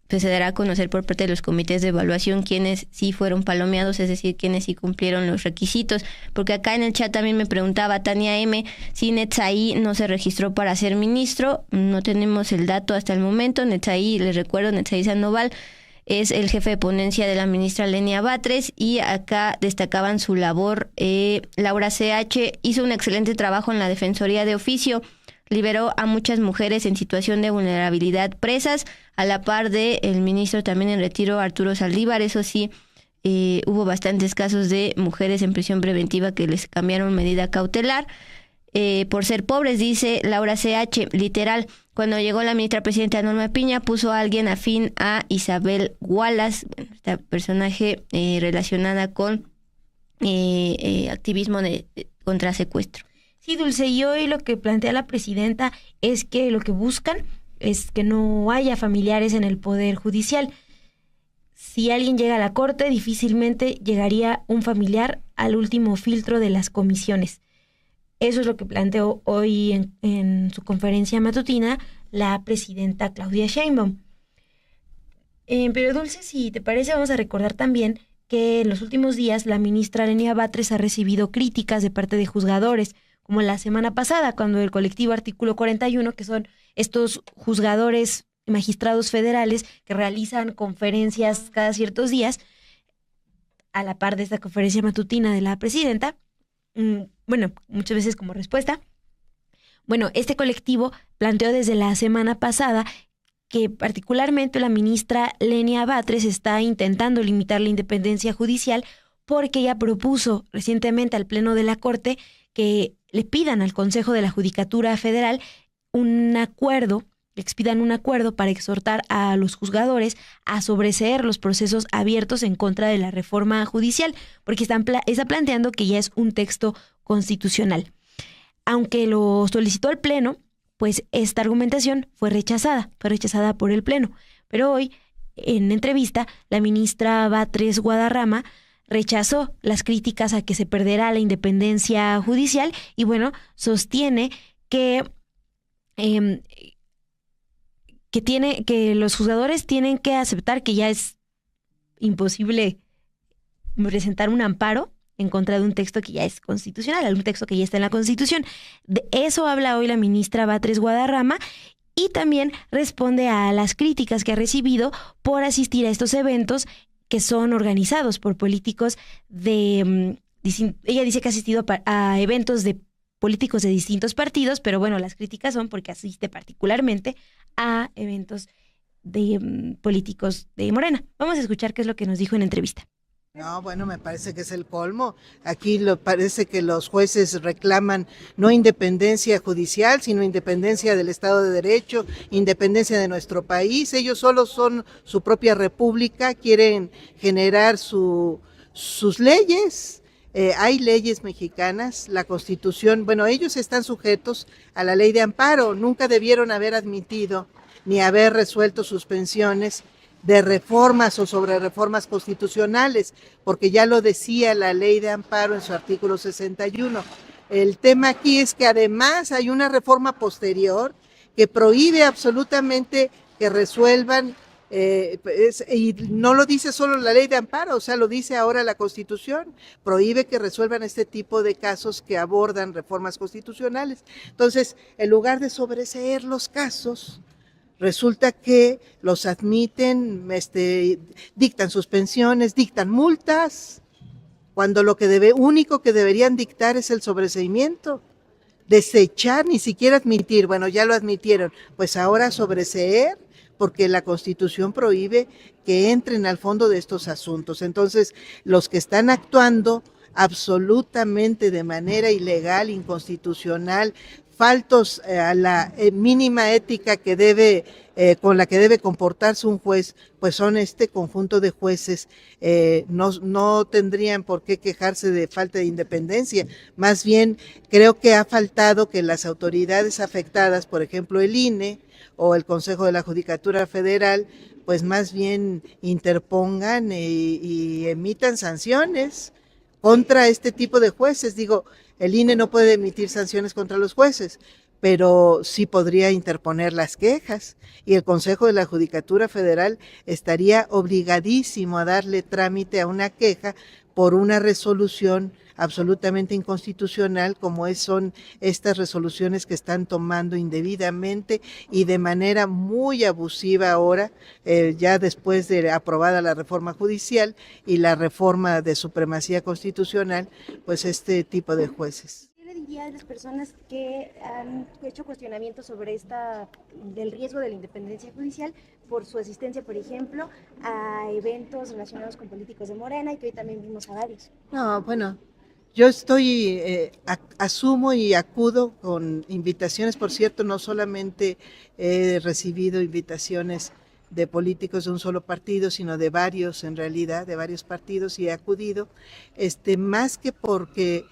pues se dará a conocer por parte de los comités de evaluación quienes sí fueron palomeados, es decir, quienes sí cumplieron los requisitos, porque acá en el chat también me preguntaba Tania M. si Netzaí no se registró para ser ministro. No tenemos el dato hasta el momento. Netzaí, les recuerdo, Netzaí Sandoval es el jefe de ponencia de la ministra Lenia Batres y acá destacaban su labor. Laura CH hizo un excelente trabajo en la Defensoría de Oficio, liberó a muchas mujeres en situación de vulnerabilidad presas, a la par de el ministro también en retiro, Arturo Saldívar. Eso sí, hubo bastantes casos de mujeres en prisión preventiva que les cambiaron medida cautelar por ser pobres, dice Laura CH. Literal, cuando llegó la ministra presidenta Norma Piña, puso a alguien afín a Isabel Wallace, esta personaje relacionada con activismo contra secuestro. Sí, Dulce, y hoy lo que plantea la presidenta es que lo que buscan es que no haya familiares en el Poder Judicial. Si alguien llega a la Corte, difícilmente llegaría un familiar al último filtro de las comisiones. Eso es lo que planteó hoy en su conferencia matutina la presidenta Claudia Sheinbaum. Pero Dulce, si te parece, vamos a recordar también que en los últimos días la ministra Lenia Batres ha recibido críticas de parte de juzgadores, como la semana pasada, cuando el colectivo Artículo 41, que son estos juzgadores y magistrados federales que realizan conferencias cada ciertos días, a la par de esta conferencia matutina de la presidenta, muchas veces como respuesta. Bueno, este colectivo planteó desde la semana pasada que particularmente la ministra Lenia Batres está intentando limitar la independencia judicial porque ella propuso recientemente al Pleno de la Corte que le pidan al Consejo de la Judicatura Federal les pidan un acuerdo para exhortar a los juzgadores a sobreseer los procesos abiertos en contra de la reforma judicial, porque está planteando que ya es un texto constitucional. Aunque lo solicitó el Pleno, pues esta argumentación fue rechazada por el Pleno. Pero hoy, en entrevista, la ministra Batres Guadarrama rechazó las críticas a que se perderá la independencia judicial y sostiene que los juzgadores tienen que aceptar que ya es imposible presentar un amparo en contra de un texto que ya es constitucional, un texto que ya está en la Constitución. De eso habla hoy la ministra Batres Guadarrama y también responde a las críticas que ha recibido por asistir a estos eventos que son organizados por políticos ella dice que ha asistido a eventos de políticos de distintos partidos, pero las críticas son porque asiste particularmente a eventos de políticos de Morena. Vamos a escuchar qué es lo que nos dijo en entrevista. No, me parece que es el colmo. Aquí parece que los jueces reclaman no independencia judicial, sino independencia del Estado de Derecho, independencia de nuestro país. Ellos solos son su propia república, quieren generar sus leyes. Hay leyes mexicanas, la Constitución, ellos están sujetos a la ley de amparo. Nunca debieron haber admitido ni haber resuelto suspensiones de reformas o sobre reformas constitucionales, porque ya lo decía la ley de amparo en su artículo 61. El tema aquí es que además hay una reforma posterior que prohíbe absolutamente que resuelvan Y no lo dice solo la ley de amparo, o sea, lo dice ahora la Constitución, prohíbe que resuelvan este tipo de casos que abordan reformas constitucionales. Entonces, en lugar de sobreseer los casos, resulta que los admiten, dictan suspensiones, dictan multas, cuando lo único que deberían dictar es el sobreseimiento. Desechar, ni siquiera admitir, bueno, ya lo admitieron, pues ahora sobreseer, porque la Constitución prohíbe que entren al fondo de estos asuntos. Entonces, los que están actuando absolutamente de manera ilegal, inconstitucional, faltos a la mínima ética que con la que debe comportarse un juez, pues son este conjunto de jueces. No tendrían por qué quejarse de falta de independencia, más bien creo que ha faltado que las autoridades afectadas, por ejemplo el INE o el Consejo de la Judicatura Federal, pues más bien interpongan y emitan sanciones contra este tipo de jueces. Digo, el INE no puede emitir sanciones contra los jueces, pero sí podría interponer las quejas, y el Consejo de la Judicatura Federal estaría obligadísimo a darle trámite a una queja por una resolución absolutamente inconstitucional, como son estas resoluciones que están tomando indebidamente y de manera muy abusiva ahora, ya después de aprobada la reforma judicial y la reforma de supremacía constitucional, pues este tipo de jueces. ¿Qué le diría a las personas que han hecho cuestionamientos sobre del riesgo de la independencia judicial por su asistencia, por ejemplo, a eventos relacionados con políticos de Morena, y que hoy también vimos a varios? No, bueno, yo asumo y acudo con invitaciones. Por cierto, no solamente he recibido invitaciones de políticos de un solo partido, sino de varios, en realidad, de varios partidos, y he acudido, más que porque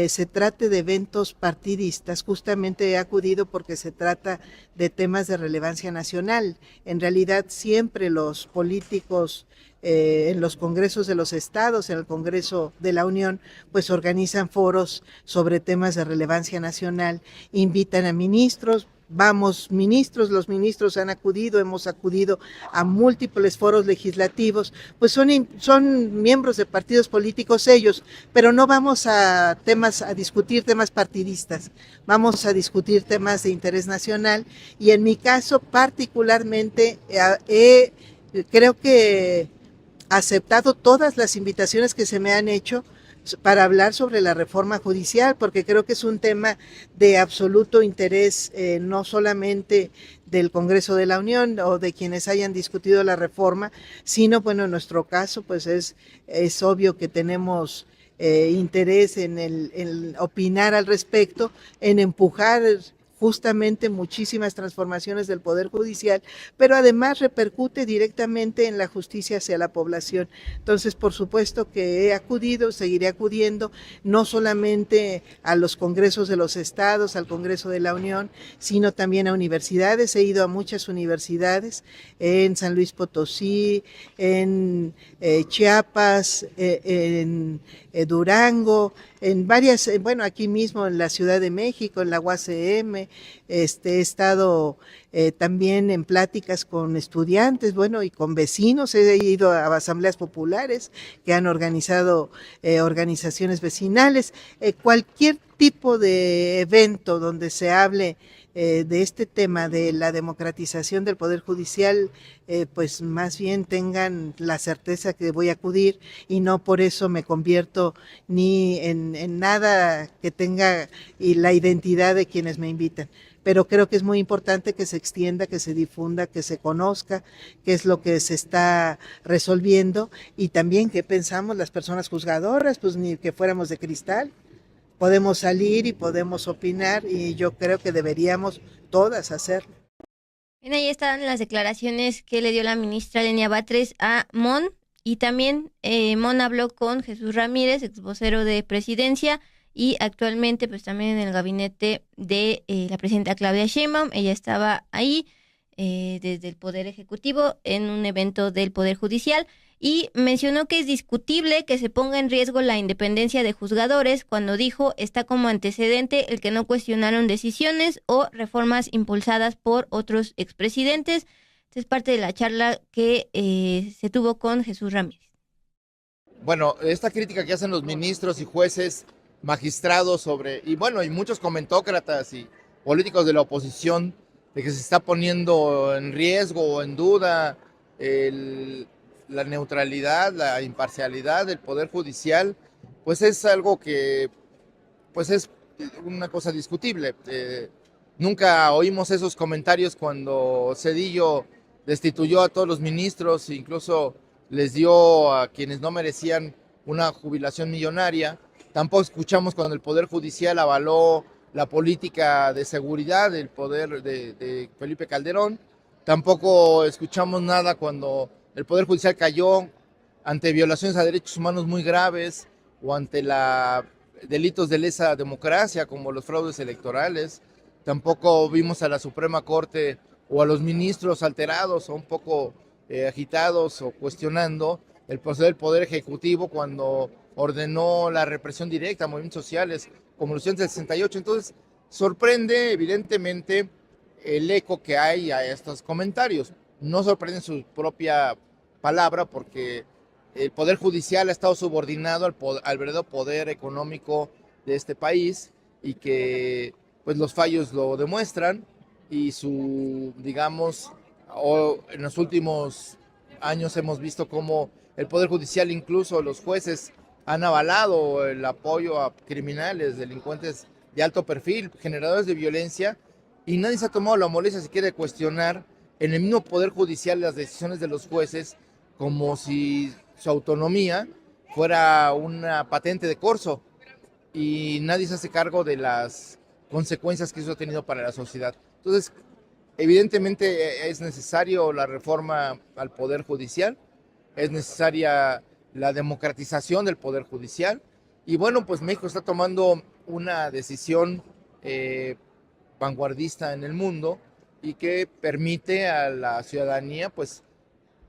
se trate de eventos partidistas, justamente he acudido porque se trata de temas de relevancia nacional. En realidad, siempre los políticos en los congresos de los estados, en el Congreso de la Unión, pues organizan foros sobre temas de relevancia nacional, invitan a ministros. Vamos ministros, los ministros hemos acudido a múltiples foros legislativos, pues son miembros de partidos políticos ellos, pero no vamos a discutir temas partidistas, vamos a discutir temas de interés nacional, y en mi caso particularmente creo que aceptado todas las invitaciones que se me han hecho para hablar sobre la reforma judicial, porque creo que es un tema de absoluto interés, no solamente del Congreso de la Unión o de quienes hayan discutido la reforma, sino, bueno, en nuestro caso, pues es obvio que tenemos interés en opinar al respecto, en empujar justamente muchísimas transformaciones del Poder Judicial, pero además repercute directamente en la justicia hacia la población. Entonces, por supuesto que he acudido, seguiré acudiendo, no solamente a los congresos de los estados, al Congreso de la Unión, sino también a universidades. He ido a muchas universidades, en San Luis Potosí, en Chiapas, en Durango, en varias, bueno, aquí mismo en la Ciudad de México, en la UACM. He estado también en pláticas con estudiantes, bueno, y con vecinos. He ido a asambleas populares que han organizado organizaciones vecinales. Cualquier tipo de evento donde se hable de este tema de la democratización del Poder Judicial, pues más bien tengan la certeza que voy a acudir, y no por eso me convierto ni en nada que tenga la identidad de quienes me invitan. Pero creo que es muy importante que se extienda, que se difunda, que se conozca qué es lo que se está resolviendo, y también qué pensamos las personas juzgadoras, pues ni que fuéramos de cristal. Podemos salir y podemos opinar, y yo creo que deberíamos todas hacerlo. Bien, ahí están las declaraciones que le dio la ministra Lenia Batres a Mon, y también Mon habló con Jesús Ramírez, ex vocero de Presidencia, y actualmente pues también en el gabinete de la presidenta Claudia Sheinbaum. Ella estaba ahí desde el Poder Ejecutivo en un evento del Poder Judicial, y mencionó que es discutible que se ponga en riesgo la independencia de juzgadores, cuando dijo está como antecedente el que no cuestionaron decisiones o reformas impulsadas por otros expresidentes. Esta es parte de la charla que se tuvo con Jesús Ramírez. Bueno, esta crítica que hacen los ministros y jueces, magistrados y muchos comentócratas y políticos de la oposición, de que se está poniendo en riesgo o en duda la neutralidad, la imparcialidad del Poder Judicial, pues es algo que pues es una cosa discutible. Nunca oímos esos comentarios cuando Zedillo destituyó a todos los ministros, incluso les dio a quienes no merecían una jubilación millonaria. Tampoco escuchamos cuando el Poder Judicial avaló la política de seguridad del poder de Felipe Calderón. Tampoco escuchamos nada cuando el Poder Judicial cayó ante violaciones a derechos humanos muy graves o ante delitos de lesa democracia como los fraudes electorales. Tampoco vimos a la Suprema Corte o a los ministros alterados o un poco agitados o cuestionando el proceso del Poder Ejecutivo cuando ordenó la represión directa a movimientos sociales como los estudiantes del 68. Entonces, sorprende evidentemente el eco que hay a estos comentarios. No sorprende su propia palabra porque el Poder Judicial ha estado subordinado al verdadero poder económico de este país y que pues los fallos lo demuestran y en los últimos años hemos visto cómo el Poder Judicial, incluso los jueces, han avalado el apoyo a criminales, delincuentes de alto perfil, generadores de violencia, y nadie se ha tomado la molestia siquiera de cuestionar en el mismo Poder Judicial las decisiones de los jueces como si su autonomía fuera una patente de corso, y nadie se hace cargo de las consecuencias que eso ha tenido para la sociedad. Entonces, evidentemente es necesario la reforma al Poder Judicial, es necesaria la democratización del Poder Judicial, y bueno, pues México está tomando una decisión vanguardista en el mundo y que permite a la ciudadanía, pues,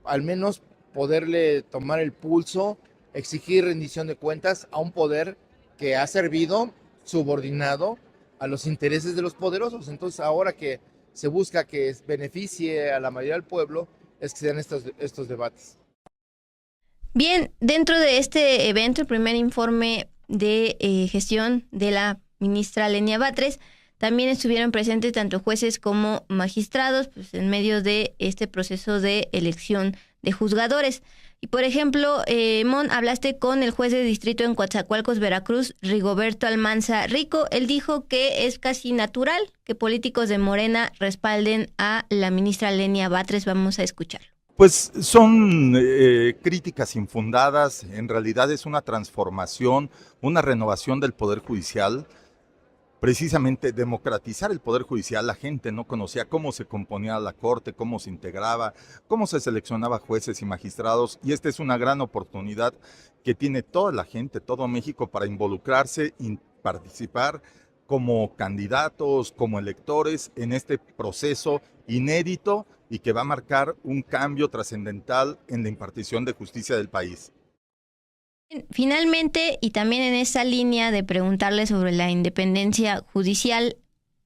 al menos poderle tomar el pulso, exigir rendición de cuentas a un poder que ha servido subordinado a los intereses de los poderosos. Entonces, ahora que se busca que beneficie a la mayoría del pueblo, es que se dan estos debates. Bien, dentro de este evento, el primer informe de gestión de la ministra Lenia Batres, también estuvieron presentes tanto jueces como magistrados, pues, en medio de este proceso de elección de juzgadores. Y por ejemplo, Mon, hablaste con el juez de distrito en Coatzacoalcos, Veracruz, Rigoberto Almanza Rico. Él dijo que es casi natural que políticos de Morena respalden a la ministra Lenia Batres. Vamos a escucharlo. Pues son críticas infundadas. En realidad es una transformación, una renovación del Poder Judicial. Precisamente democratizar el Poder Judicial. La gente no conocía cómo se componía la Corte, cómo se integraba, cómo se seleccionaba jueces y magistrados, y esta es una gran oportunidad que tiene toda la gente, todo México, para involucrarse y participar como candidatos, como electores en este proceso inédito y que va a marcar un cambio trascendental en la impartición de justicia del país. Finalmente, y también en esa línea de preguntarle sobre la independencia judicial,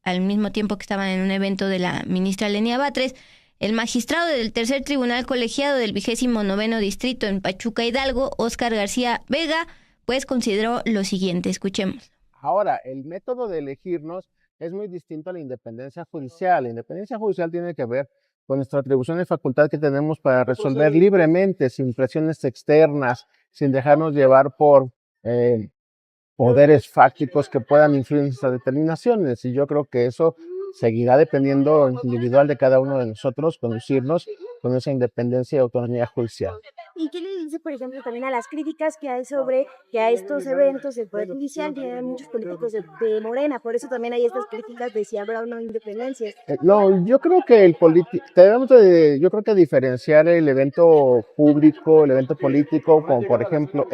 al mismo tiempo que estaban en un evento de la ministra Lenia Batres, el magistrado del Tercer Tribunal Colegiado del 29º Distrito en Pachuca, Hidalgo, Óscar García Vega, pues consideró lo siguiente. Escuchemos. Ahora, el método de elegirnos es muy distinto a la independencia judicial. La independencia judicial tiene que ver con nuestra atribución y facultad que tenemos para resolver libremente, sin presiones externas, sin dejarnos llevar por poderes fácticos que puedan influir en nuestras determinaciones. Y yo creo que eso seguirá dependiendo individual de cada uno de nosotros, conducirnos con esa independencia y autonomía judicial. ¿Y qué le dice, por ejemplo, también a las críticas que hay sobre que a estos eventos del Poder Judicial vienen muchos políticos de Morena? Por eso también hay estas críticas de si habrá o no independencia. No, yo creo que yo creo que diferenciar el evento público, el evento político, como por ejemplo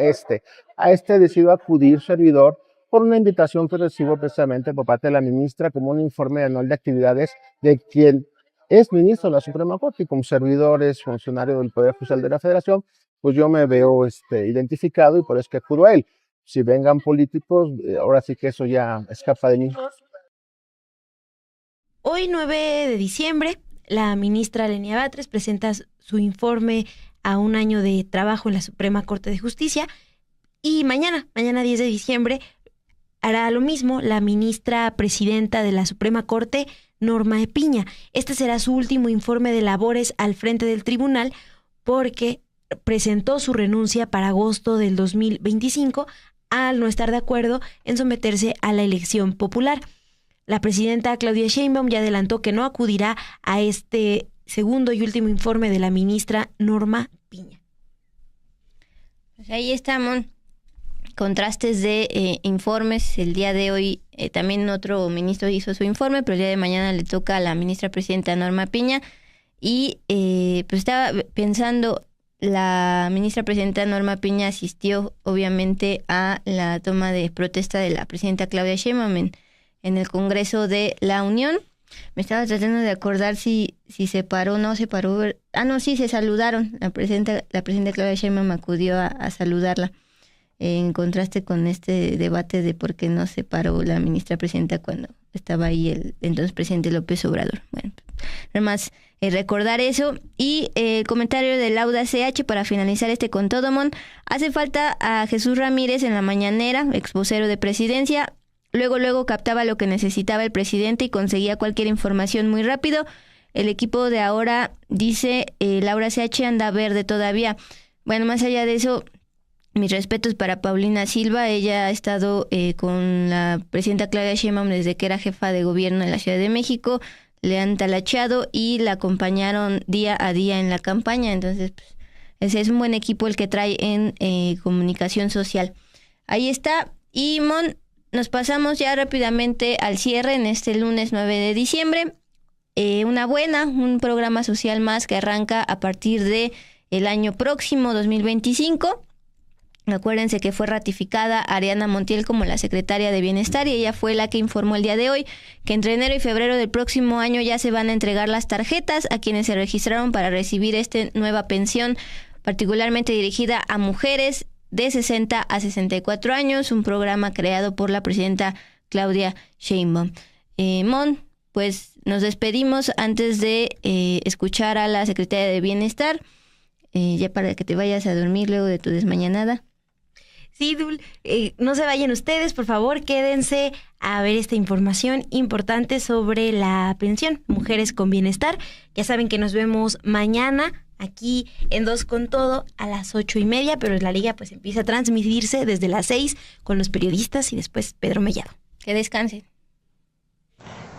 a este decidió acudir servidor por una invitación que recibo precisamente por parte de la ministra como un informe anual de actividades de quien es ministro de la Suprema Corte, y como servidores, funcionario del Poder Judicial de la Federación, pues yo me veo identificado y por eso que acudo a él. Si vengan políticos, ahora sí que eso ya escapa de mí. Hoy, 9 de diciembre, la ministra Lenia Batres presenta su informe a un año de trabajo en la Suprema Corte de Justicia y mañana 10 de diciembre, hará lo mismo la ministra presidenta de la Suprema Corte, Norma Piña. Este será su último informe de labores al frente del tribunal porque presentó su renuncia para agosto del 2025 al no estar de acuerdo en someterse a la elección popular. La presidenta Claudia Sheinbaum ya adelantó que no acudirá a este segundo y último informe de la ministra Norma Piña. Pues ahí estamos. Contrastes de informes. El día de hoy también otro ministro hizo su informe, pero el día de mañana le toca a la ministra presidenta Norma Piña. Y pues estaba pensando, la ministra presidenta Norma Piña asistió obviamente a la toma de protesta de la presidenta Claudia Sheinbaum en el Congreso de la Unión. Me estaba tratando de acordar si se paró o no se paró. No, sí, se saludaron. La presidenta Claudia Sheinbaum acudió a saludarla. En contraste con este debate de por qué no se paró la ministra presidenta cuando estaba ahí el entonces presidente López Obrador. Bueno, nada más recordar eso. Y el comentario de Lauda CH para finalizar este Con Todo, Mon. Hace falta a Jesús Ramírez en la mañanera, exvocero de presidencia. Luego captaba lo que necesitaba el presidente y conseguía cualquier información muy rápido. El equipo de ahora, dice Laura CH, anda verde todavía. Bueno, más allá de eso, mis respetos para Paulina Silva. Ella ha estado con la presidenta Claudia Sheinbaum desde que era jefa de gobierno en la Ciudad de México. Le han talacheado y la acompañaron día a día en la campaña. Entonces, pues, ese es un buen equipo el que trae en comunicación social. Ahí está. Y, Mon, nos pasamos ya rápidamente al cierre en este lunes 9 de diciembre. Un programa social más que arranca a partir de el año próximo, 2025. Acuérdense que fue ratificada Ariana Montiel como la secretaria de Bienestar y ella fue la que informó el día de hoy que entre enero y febrero del próximo año ya se van a entregar las tarjetas a quienes se registraron para recibir esta nueva pensión, particularmente dirigida a mujeres de 60 a 64 años, un programa creado por la presidenta Claudia Sheinbaum. Mon, pues nos despedimos antes de escuchar a la secretaria de Bienestar, ya para que te vayas a dormir luego de tu desmañanada. Sí, Dul, no se vayan ustedes, por favor, quédense a ver esta información importante sobre la pensión Mujeres con Bienestar. Ya saben que nos vemos mañana aquí en Dos con Todo a las 8:30, pero la liga pues empieza a transmitirse desde las 6 con los periodistas y después Pedro Mellado. Que descansen.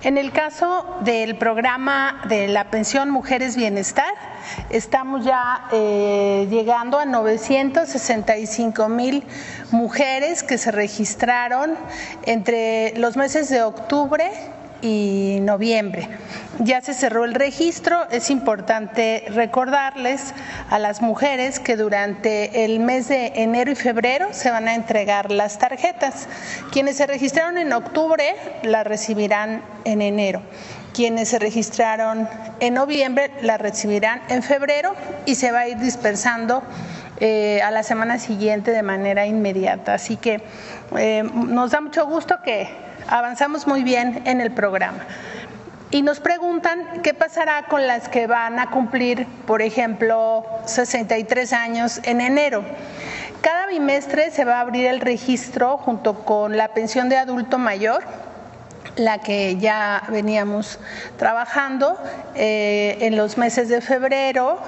En el caso del programa de la pensión Mujeres Bienestar, estamos ya llegando a 965,000 mujeres que se registraron entre los meses de octubre y noviembre. Ya se cerró el registro. Es importante recordarles a las mujeres que durante el mes de enero y febrero se van a entregar las tarjetas. Quienes se registraron en octubre las recibirán en enero. Quienes se registraron en noviembre las recibirán en febrero y se va a ir dispersando a la semana siguiente de manera inmediata. Así que nos da mucho gusto que avanzamos muy bien en el programa. Y nos preguntan qué pasará con las que van a cumplir, por ejemplo, 63 años en enero. Cada bimestre se va a abrir el registro junto con la pensión de adulto mayor, la que ya veníamos trabajando en los meses de febrero,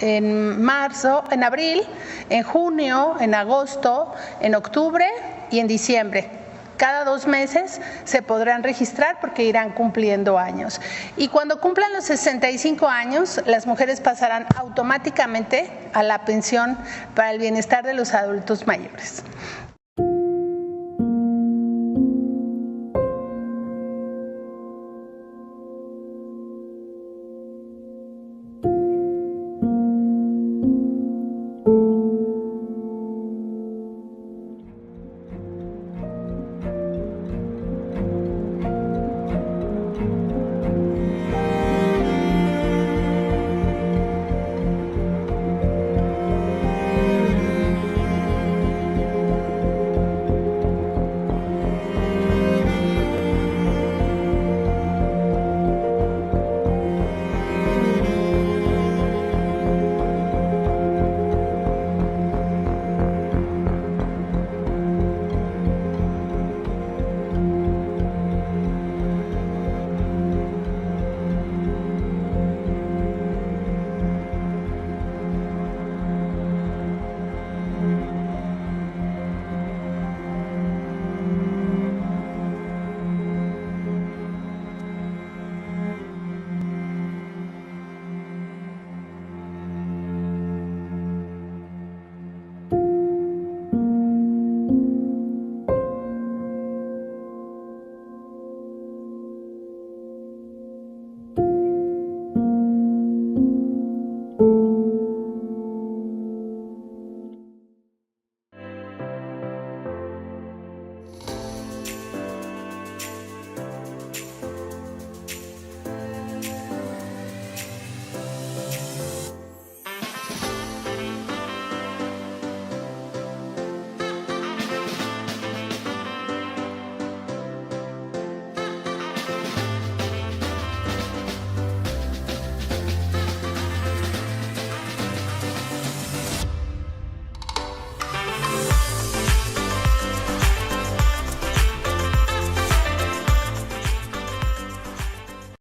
en marzo, en abril, en junio, en agosto, en octubre y en diciembre. Cada 2 meses se podrán registrar porque irán cumpliendo años. Y cuando cumplan los 65 años, las mujeres pasarán automáticamente a la pensión para el bienestar de los adultos mayores.